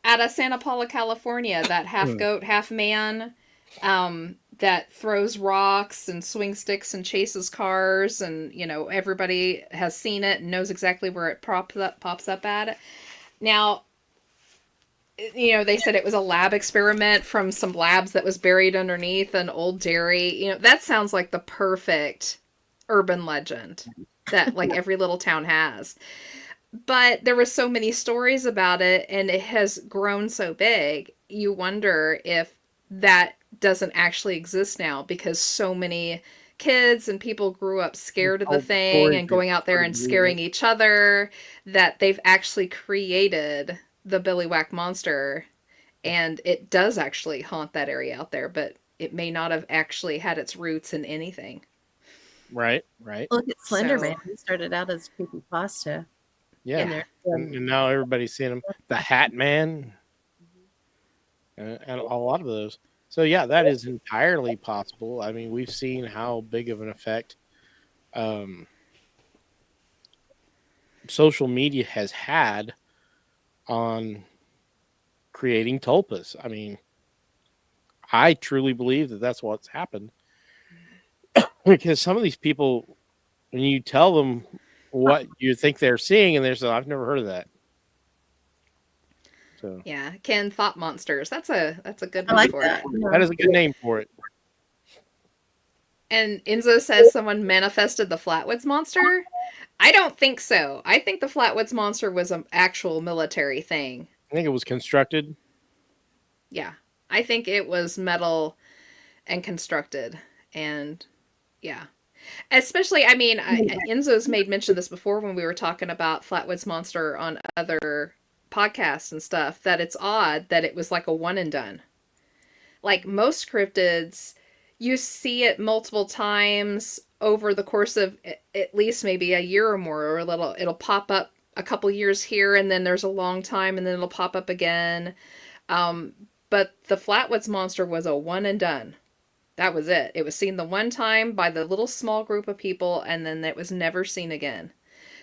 out of Santa Paula, California. That half goat, half man, that throws rocks and swing sticks and chases cars, and everybody has seen it and knows exactly where it pops up at. Now, they said it was a lab experiment from some labs that was buried underneath an old dairy. That sounds like the perfect urban legend that like every little town has. But there were so many stories about it, and it has grown so big, you wonder if that doesn't actually exist now, because so many kids and people grew up scared of the Told thing stories and going out there before and they scaring believe each other, that they've actually created the Billy Whack monster, and it does actually haunt that area out there, but it may not have actually had its roots in anything. Right. Look at Slender So- Man. He started out as creepypasta. Yeah. And they're And now everybody's seeing him. The Hat Man. And a lot of those. So, yeah, that is entirely possible. I mean, we've seen how big of an effect social media has had on creating tulpas. I mean, I truly believe that that's what's happened. Because some of these people, when you tell them what you think they're seeing, and they're saying, I've never heard of that. So Yeah, Ken thought monsters. That's a good I one like for that. it. that is a good name for it. And Enzo says someone manifested the Flatwoods monster. I don't think so. I think the Flatwoods monster was an actual military thing. I think it was constructed. Yeah. I think it was metal and constructed. And yeah. Especially, I mean, Enzo's made mention of this before when we were talking about Flatwoods monster on other podcasts and stuff, that it's odd that it was like a one and done. Like most cryptids, you see it multiple times over the course of at least maybe a year or more, or it'll pop up a couple years here, and then there's a long time, and then it'll pop up again. But the Flatwoods monster was a one and done. That was it. It was seen the one time by the little small group of people, and then it was never seen again.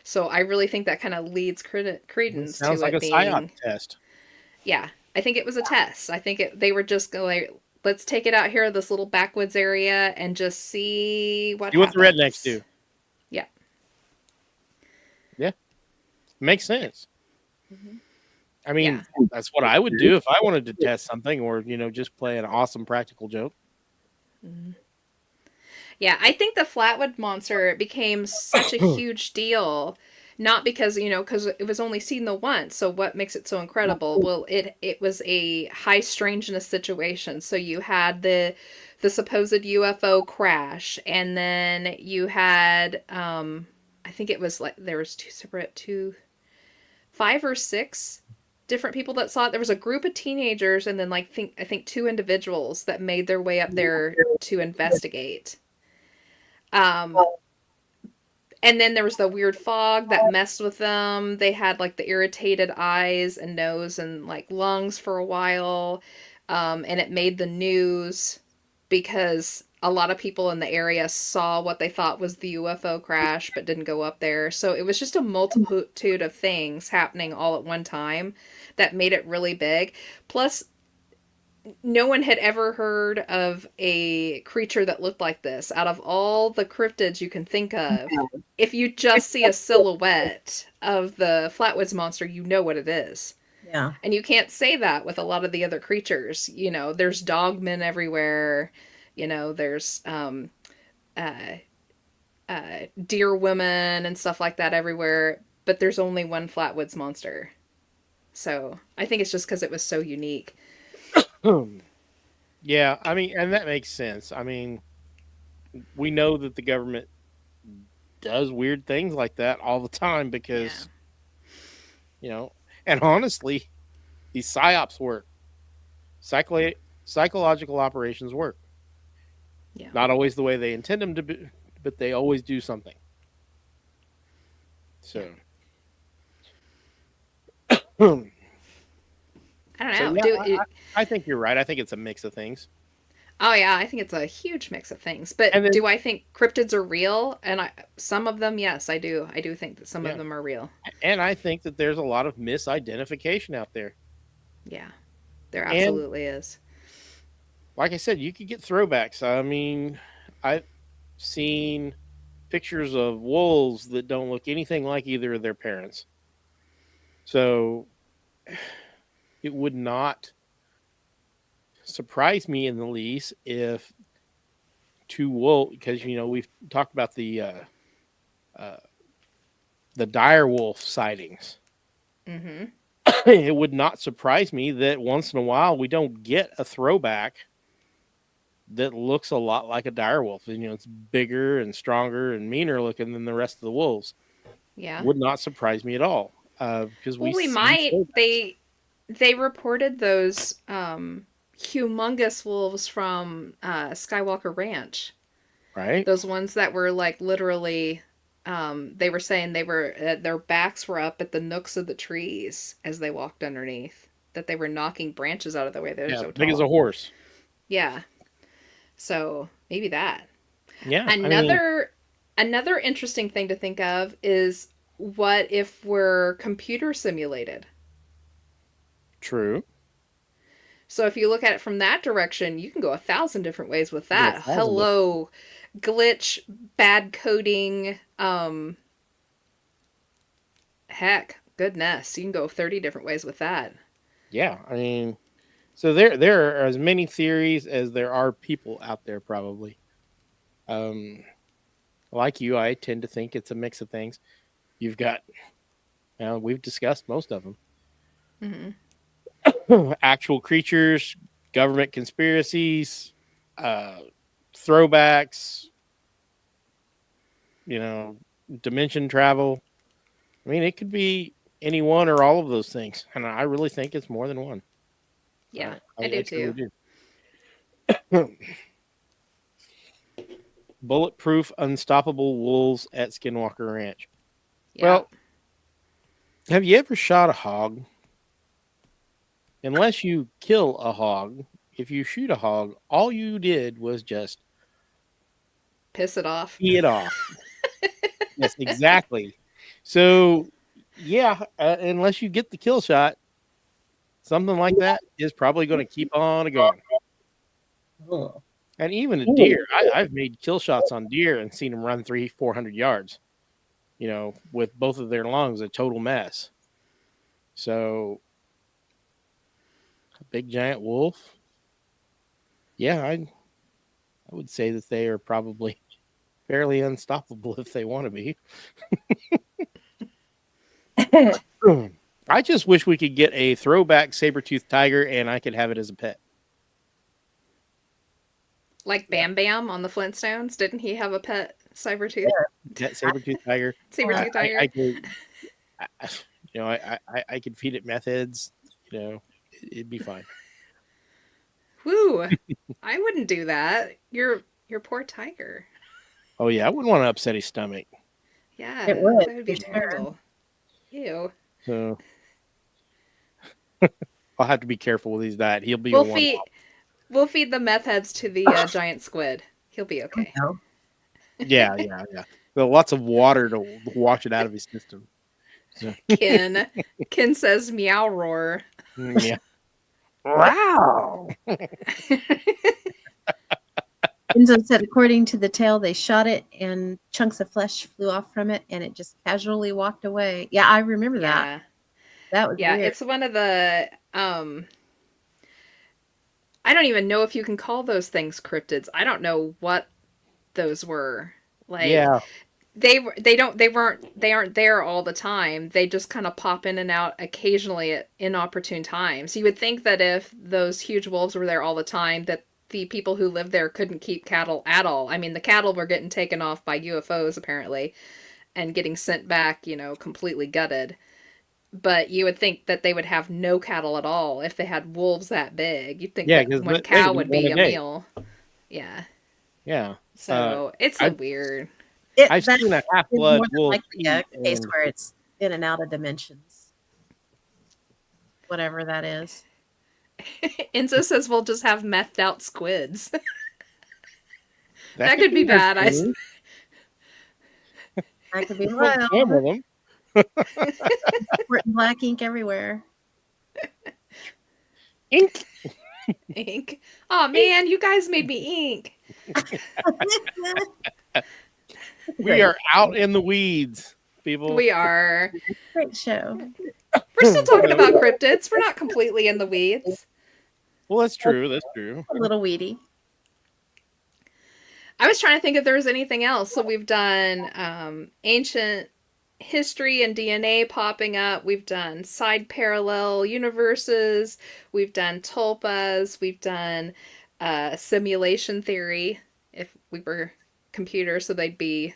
So I really think that kind of leads credence to Sounds like it a psyop being. test. Yeah, I think it was a test. I think they were just going, let's take it out here, this little backwoods area, and just see what See what the happens. rednecks do. Yeah. Yeah. Makes sense. Mm-hmm. I mean, that's what I would do if I wanted to test something, or, just play an awesome practical joke. Mm-hmm. Yeah, I think the Flatwood monster became such a huge deal, not because, because it was only seen the once. So what makes it so incredible? Well, it was a high strangeness situation. So you had the supposed UFO crash, and then you had I think it was like there was 5 or 6 different people that saw it. There was a group of teenagers, and then I think 2 individuals that made their way up there to investigate. And then there was the weird fog that messed with them. They had like the irritated eyes and nose and like lungs for a while. And it made the news because a lot of people in the area saw what they thought was the UFO crash, but didn't go up there. So it was just a multitude of things happening all at one time that made it really big. Plus, no one had ever heard of a creature that looked like this. Out of all the cryptids you can think of, if you just see a silhouette of the Flatwoods monster, you know what it is. Yeah. And you can't say that with a lot of the other creatures. There's dogmen everywhere. There's deer women and stuff like that everywhere. But there's only one Flatwoods monster. So I think it's just because it was so unique. Yeah, I mean, and that makes sense. I mean, we know that the government does weird things like that all the time because, and honestly, these psyops work. Psychological operations work. Yeah. Not always the way they intend them to be, but they always do something. So. I don't know. So, yeah, I think you're right. I think it's a mix of things. Oh yeah, I think it's a huge mix of things. But do I think cryptids are real? And some of them, yes, I do. I do think that some of them are real. And I think that there's a lot of misidentification out there. Yeah, there absolutely is. Like I said, you could get throwbacks. I mean, I've seen pictures of wolves that don't look anything like either of their parents. So it would not surprise me in the least if 2 wolves, because we've talked about the dire wolf sightings. Mm-hmm. It would not surprise me that once in a while we don't get a throwback that looks a lot like a dire wolf. It's bigger and stronger and meaner looking than the rest of the wolves. Yeah, would not surprise me at all. Because we might. They reported those humongous wolves from Skywalker Ranch, right? Those ones that were like literally. They were saying their backs were up at the nooks of the trees as they walked underneath. That they were knocking branches out of the way. They're so tall. Big as a horse. Yeah. So maybe that. Yeah. Another interesting thing to think of is, what if we're computer simulated? True. So if you look at it from that direction, you can go 1,000 different ways with that. Hello, glitch, bad coding, heck, goodness, you can go 30 different ways with that. Yeah, I mean, so there are as many theories as there are people out there, probably. Um, like you, I tend to think it's a mix of things. You've got, we've discussed most of Hmm. them. Actual creatures, government conspiracies, uh, throwbacks, dimension travel. I mean, it could be any one or all of those things, and I really think it's more than one. Yeah, I, I do I truly too. do. Bulletproof, unstoppable wolves at Skinwalker Ranch. Yeah. Well, have you ever shot a hog? Unless you kill a hog, if you shoot a hog, all you did was just Piss it off. pee it off. Yes, exactly. So, yeah, unless you get the kill shot, something like that is probably going to keep on going. Ugh. And even a deer, I've made kill shots on deer and seen them run 300-400 yards, with both of their lungs a total mess. So, a big giant wolf, yeah, I would say that they are probably fairly unstoppable if they want to be. I just wish we could get a throwback saber-toothed tiger and I could have it as a pet. Like Bam Bam on the Flintstones. Didn't he have a pet Cybertooth? That saber-toothed tiger. Sabertooth tiger. I could, I could feed it meth heads. It'd be fine. Woo! I wouldn't do that. Your poor tiger. Oh yeah, I wouldn't want to upset his stomach. Yeah, It would, that would be for sure. terrible. Ew. So I'll have to be careful with his diet. He'll be We'll a one. feed the meth heads to the giant squid. He'll be okay. No. Yeah. Well, lots of water to wash it out of his system. So, Ken says meow roar. yeah. Wow. Enzo said, according to the tale, they shot it and chunks of flesh flew off from it and it just casually walked away. Yeah, I remember that. Yeah. That was Yeah, weird. it's one of the I don't even know if you can call those things cryptids. I don't know what those were. Like Yeah. they aren't there all the time. They just kind of pop in and out occasionally at inopportune times. You would think that if those huge wolves were there all the time, that the people who lived there couldn't keep cattle at all. I mean, the cattle were getting taken off by UFOs apparently and getting sent back, completely gutted. But you would think that they would have no cattle at all if they had wolves that big. You'd think Yeah, that 'cause one they cow would would eat be one a a day. meal. Yeah. Yeah. So it's I've- weird. I've That seen a is half-blood more than wolf. likely a eat, case and- where it's in and out of dimensions. Whatever that is. Enzo says we'll just have methed out squids. That could could be bad. entertaining. That could be Don't wild. swim with them. Written black ink everywhere. Ink. Ink. Oh man, you guys made me ink. We are out in the weeds, people. We are. Great show. We're still talking about cryptids. We're not completely in the weeds. Well, that's true. That's true. A little weedy. I was trying to think if there was anything else. So we've done ancient history and DNA popping up. We've done side parallel universes. We've done tulpas. We've done simulation theory. If we were computers, so they'd be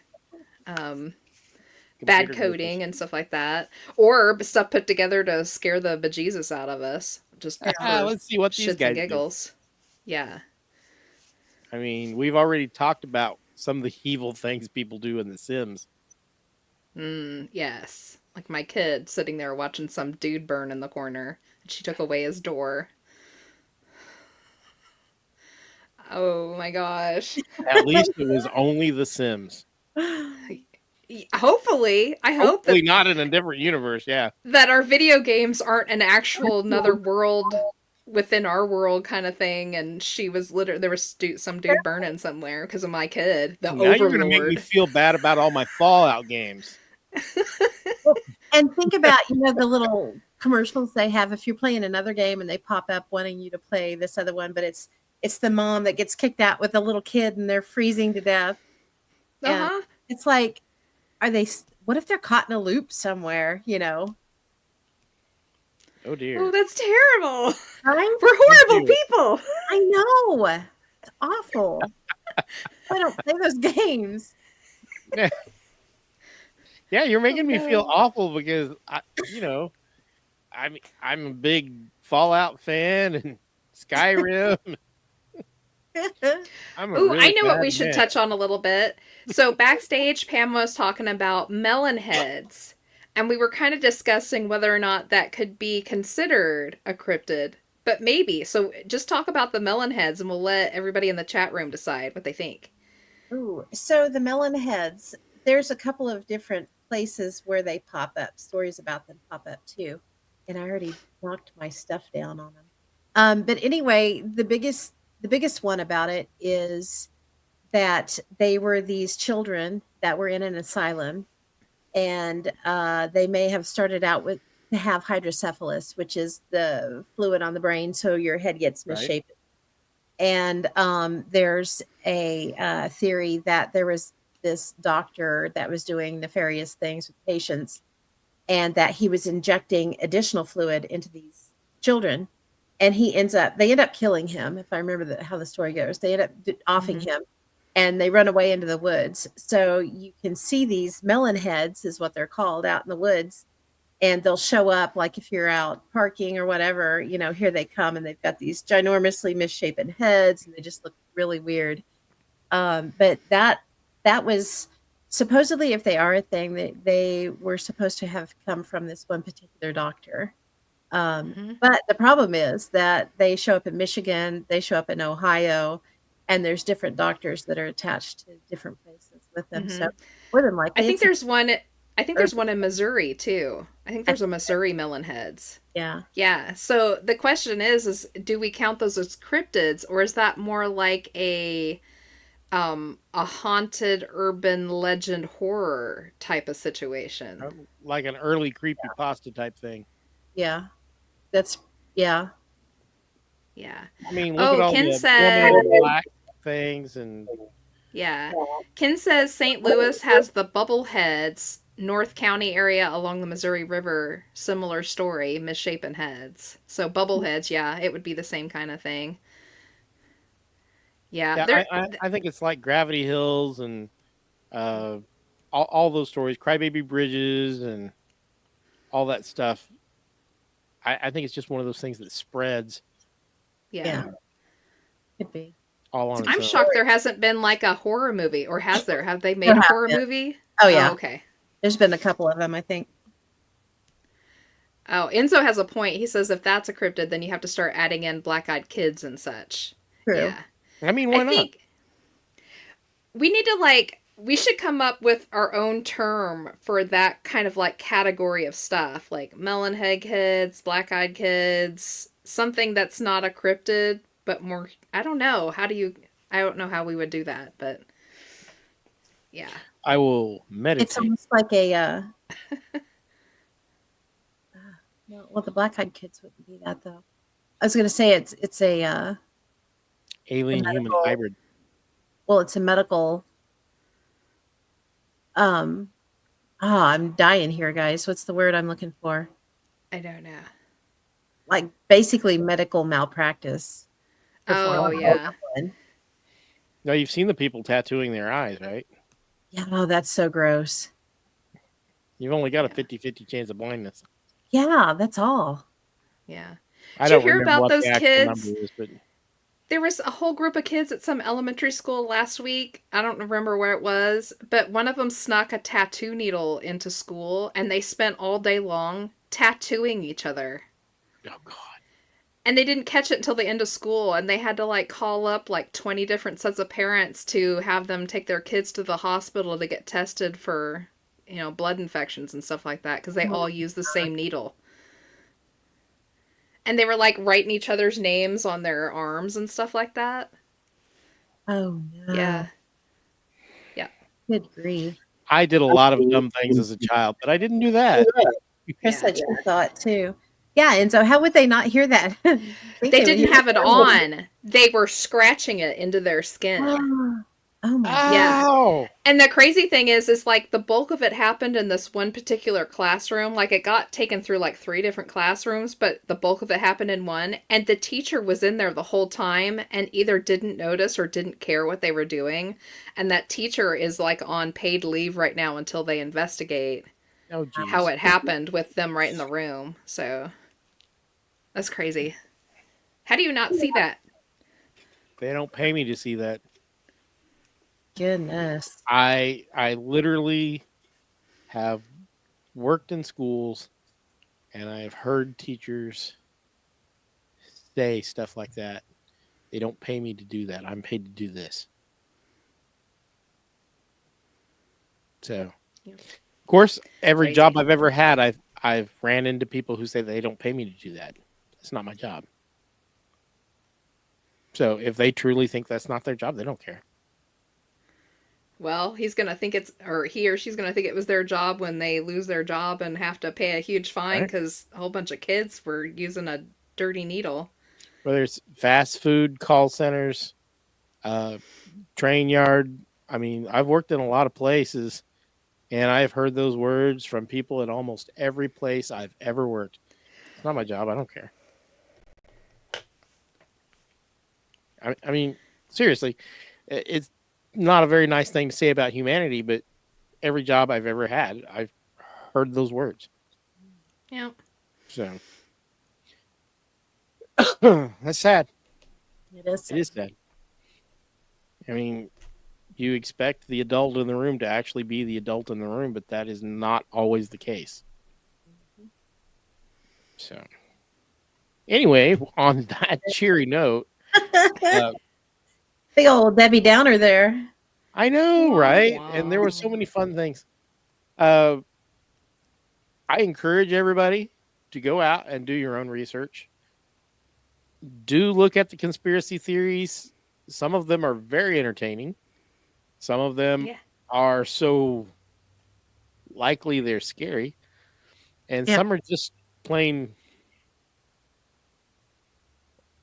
bad Computer coding and stuff like that, or stuff put together to scare the bejesus out of us. Just for Let's see what these shits guys and do. giggles. Yeah. I mean, we've already talked about some of the evil things people do in The Sims. Yes. Like my kid sitting there watching some dude burn in the corner. And she took away his door. Oh my gosh. At least it was only The Sims. Hopefully, I hope Hopefully that, not in a different universe. Yeah. that our video games aren't an actual another world within our world kind of thing. And she was literally, there was some dude burning somewhere because of my kid, the Now you're gonna make me overlord. feel bad about all my Fallout games. And think about, the little commercials they have if you're playing another game and they pop up wanting you to play this other one, but it's the mom that gets kicked out with a little kid and they're freezing to death. And Uh-huh. it's like, what if they're caught in a loop somewhere, you know? Oh dear. Oh, that's terrible. Right? We're horrible people. I know. It's awful. I don't play those games. Yeah, you're making me feel awful because I'm a big Fallout fan and Skyrim. I'm a Ooh, really I know what bad we should man. touch on a little bit. So backstage, Pam was talking about melon heads, and we were kind of discussing whether or not that could be considered a cryptid, but maybe. So just talk about the melon heads, and we'll let everybody in the chat room decide what they think. Ooh, so the melon heads, there's a couple of different places where they pop up. Stories about them pop up too. And I already knocked my stuff down on them. But anyway, the biggest one about it is that they were these children that were in an asylum, and they may have started out to have hydrocephalus, which is the fluid on the brain, so your head gets Right. misshapen. And there's a theory that there was this doctor that was doing nefarious things with patients, and that he was injecting additional fluid into these children. And they end up killing him. If I remember how the story goes, they end up offing him, and they run away into the woods. So you can see these melon heads is what they're called out in the woods. And they'll show up, like if you're out parking or whatever, here they come, and they've got these ginormously misshapen heads, and they just look really weird. But that was supposedly, if they are a thing, they were supposed to have come from this one particular doctor. But the problem is that they show up in Michigan, they show up in Ohio, and there's different doctors that are attached to different places with them. So more than likely, I think there's one. I think there's one in Missouri too. I think there's a Missouri melon heads. Yeah. Yeah. So the question is do we count those as cryptids, or is that more like a haunted urban legend horror type of situation? Like an early creepypasta type thing. Yeah. That's Yeah. I mean, look at all Ken the said, woman in black things and yeah. Ken says St. Louis has the bubble heads, North County area along the Missouri River, similar story, misshapen heads. So bubble heads, yeah, it would be the same kind of thing. Yeah, I think it's like Gravity Hills and all those stories, Crybaby Bridges and all that stuff. I think it's just one of those things that spreads. yeah. could be. All on its I'm own. shocked there hasn't been like a horror movie, or has there? Have they made a horror movie? Oh yeah. Okay. There's been a couple of them, I think. Oh, Enzo has a point. He says if that's a cryptid, then you have to start adding in black-eyed kids and such. True. Yeah. I mean, why I not? think we need to we should come up with our own term for that kind of category of stuff, like melon head kids, black-eyed kids, something that's not a cryptid, but more, I don't know. I don't know how we would do that, but yeah. I will meditate. It's almost like a well, the black-eyed kids wouldn't be that though. I was going to say it's a Alien human medical- hybrid. well, it's a medical. I'm dying here, guys. What's the word I'm looking for? I don't know. Like basically medical malpractice. Oh, yeah. No, you've seen the people tattooing their eyes, right? Yeah, oh, that's so gross. You've only got a 50-50 chance of blindness. Yeah, that's all. Yeah. I Did don't you hear remember about what those the actual kids? number is, but There was a whole group of kids at some elementary school last week. I don't remember where it was, but one of them snuck a tattoo needle into school, and they spent all day long tattooing each other. oh god. And they didn't catch it until the end of school, and they had to call up 20 different sets of parents to have them take their kids to the hospital to get tested for, blood infections and stuff like that, because they all use the same needle. And they were writing each other's names on their arms and stuff like that. Oh no. Yeah. Good grief. I did a lot of dumb things as a child, but I didn't do that. Chris said she thought too. Yeah, and so how would they not hear that? They didn't have it on. They were scratching it into their skin. Oh my God. Yeah. Ow! And the crazy thing is like the bulk of it happened in this one particular classroom. Like it got taken through like 3 different classrooms, but the bulk of it happened in one. And the teacher was in there the whole time and either didn't notice or didn't care what they were doing. And that teacher is like on paid leave right now until they investigate Oh, geez. how it happened with them right in the room. So that's crazy. How do you not see that? They don't pay me to see that. Goodness. I literally have worked in schools, and I have heard teachers say stuff like that. They don't pay me to do that. I'm paid to do this. So, Yep. of course, every Crazy. job I've ever had, I've ran into people who say they don't pay me to do that. That's not my job. So if they truly think that's not their job, they don't care. Well, he's going to think he or she's going to think it was their job when they lose their job and have to pay a huge fine Right. because a whole bunch of kids were using a dirty needle. Whether it's fast food call centers, train yard. I mean, I've worked in a lot of places, and I've heard those words from people at almost every place I've ever worked. It's not my job. I don't care. I mean, seriously, it's not a very nice thing to say about humanity, but every job I've ever had, I've heard those words. Yeah. So that's sad. It is. It is sad. I mean, you expect the adult in the room to actually be the adult in the room, but that is not always the case. So, anyway, on that cheery note, Big old Debbie Downer there. I know, Wow, right? wow. And there were so many fun things. I encourage everybody to go out and do your own research. Do look at the conspiracy theories. Some of them are very entertaining. Some of them Yeah. are so likely they're scary. And Yeah. some are just plain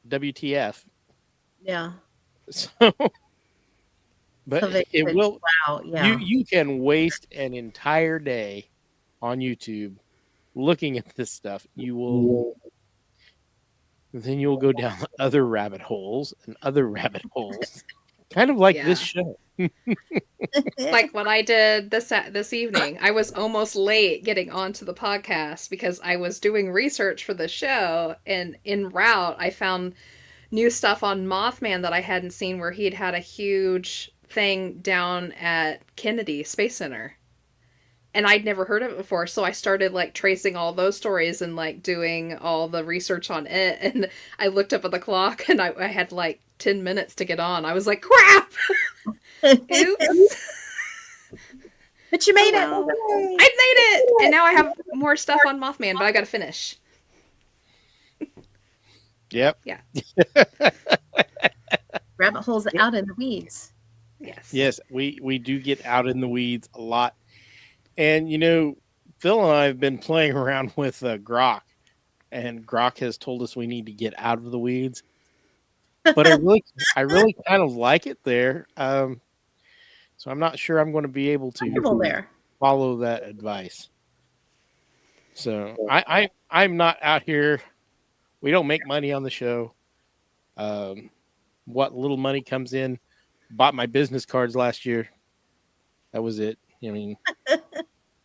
WTF. Yeah. So, So but they it could- will. Wow. Yeah. You can waste an entire day on YouTube looking at this stuff. You will. Then you'll go down other rabbit holes and other rabbit holes, kind of like this show. Like what I did this evening. I was almost late getting onto the podcast because I was doing research for the show, and en route I found new stuff on Mothman that I hadn't seen, where he'd had a huge thing down at Kennedy Space Center. And I'd never heard of it before, so I started like tracing all those stories and like doing all the research on it. And I looked up at the clock, and I had like 10 minutes to get on. I was like, crap! Oops! But you made Oh, it. I made it! And now I have more stuff on Mothman, but I gotta finish. Yep. Yeah. Rabbit holes out in the weeds. Yes. Yes, we do get out in the weeds a lot. And, you know, Phil and I have been playing around with Grok, and Grok has told us we need to get out of the weeds. But I really kind of like it there. So I'm not sure I'm going to be able Comfortable to there. follow that advice. So I'm not out here. We don't make money on the show. What little money comes in, bought my business cards last year. That was it. I mean,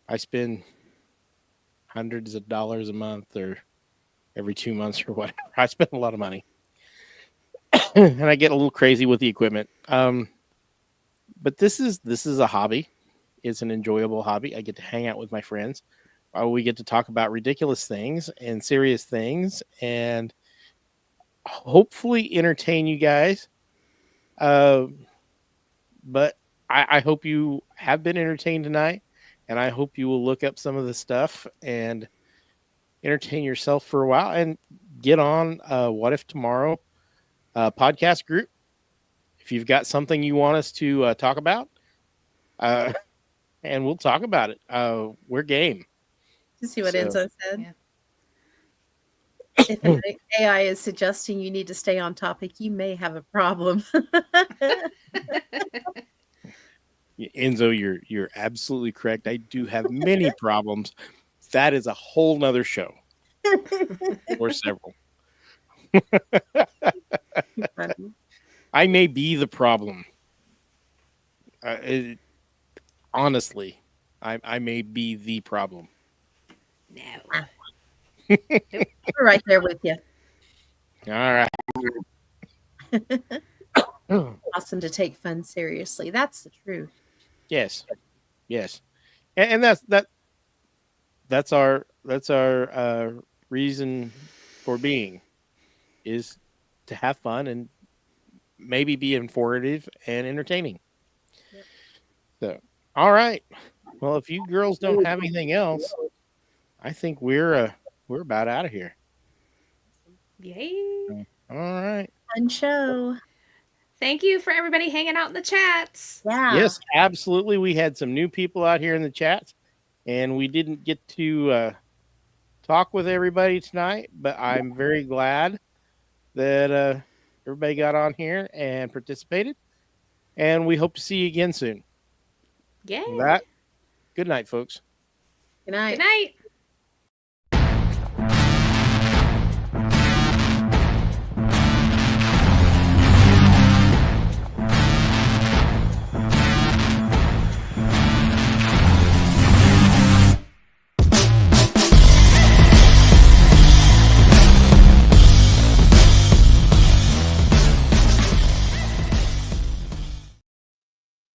I spend hundreds of dollars a month or every 2 months or whatever. I spend a lot of money. And I get a little crazy with the equipment. But this is a hobby. It's an enjoyable hobby. I get to hang out with my friends. We get to talk about ridiculous things and serious things, and hopefully entertain you guys. But I hope you have been entertained tonight, and I hope you will look up some of the stuff and entertain yourself for a while and get on What If Tomorrow podcast group. If you've got something you want us to talk about, and we'll talk about it. We're game. To see what So- Enzo said. Yeah. If an AI is suggesting you need to stay on topic, you may have a problem. Enzo, you're absolutely correct. I do have many problems. That is a whole nother show or several. Funny. I may be the problem. Honestly, I may be the problem. No. We're right there with you. All right. Awesome to take fun seriously. That's the truth. Yes, yes, and that's our reason for being, is to have fun and maybe be informative and entertaining. Yep. So, all right. Well, if you girls don't have anything else, I think we're about out of here. Yay. All right. Fun show. Thank you for everybody hanging out in the chats. Yeah. Yes, absolutely. We had some new people out here in the chat, and we didn't get to talk with everybody tonight, but I'm very glad that everybody got on here and participated, and we hope to see you again soon. Yay. With that, good night, folks. Good night. Good night.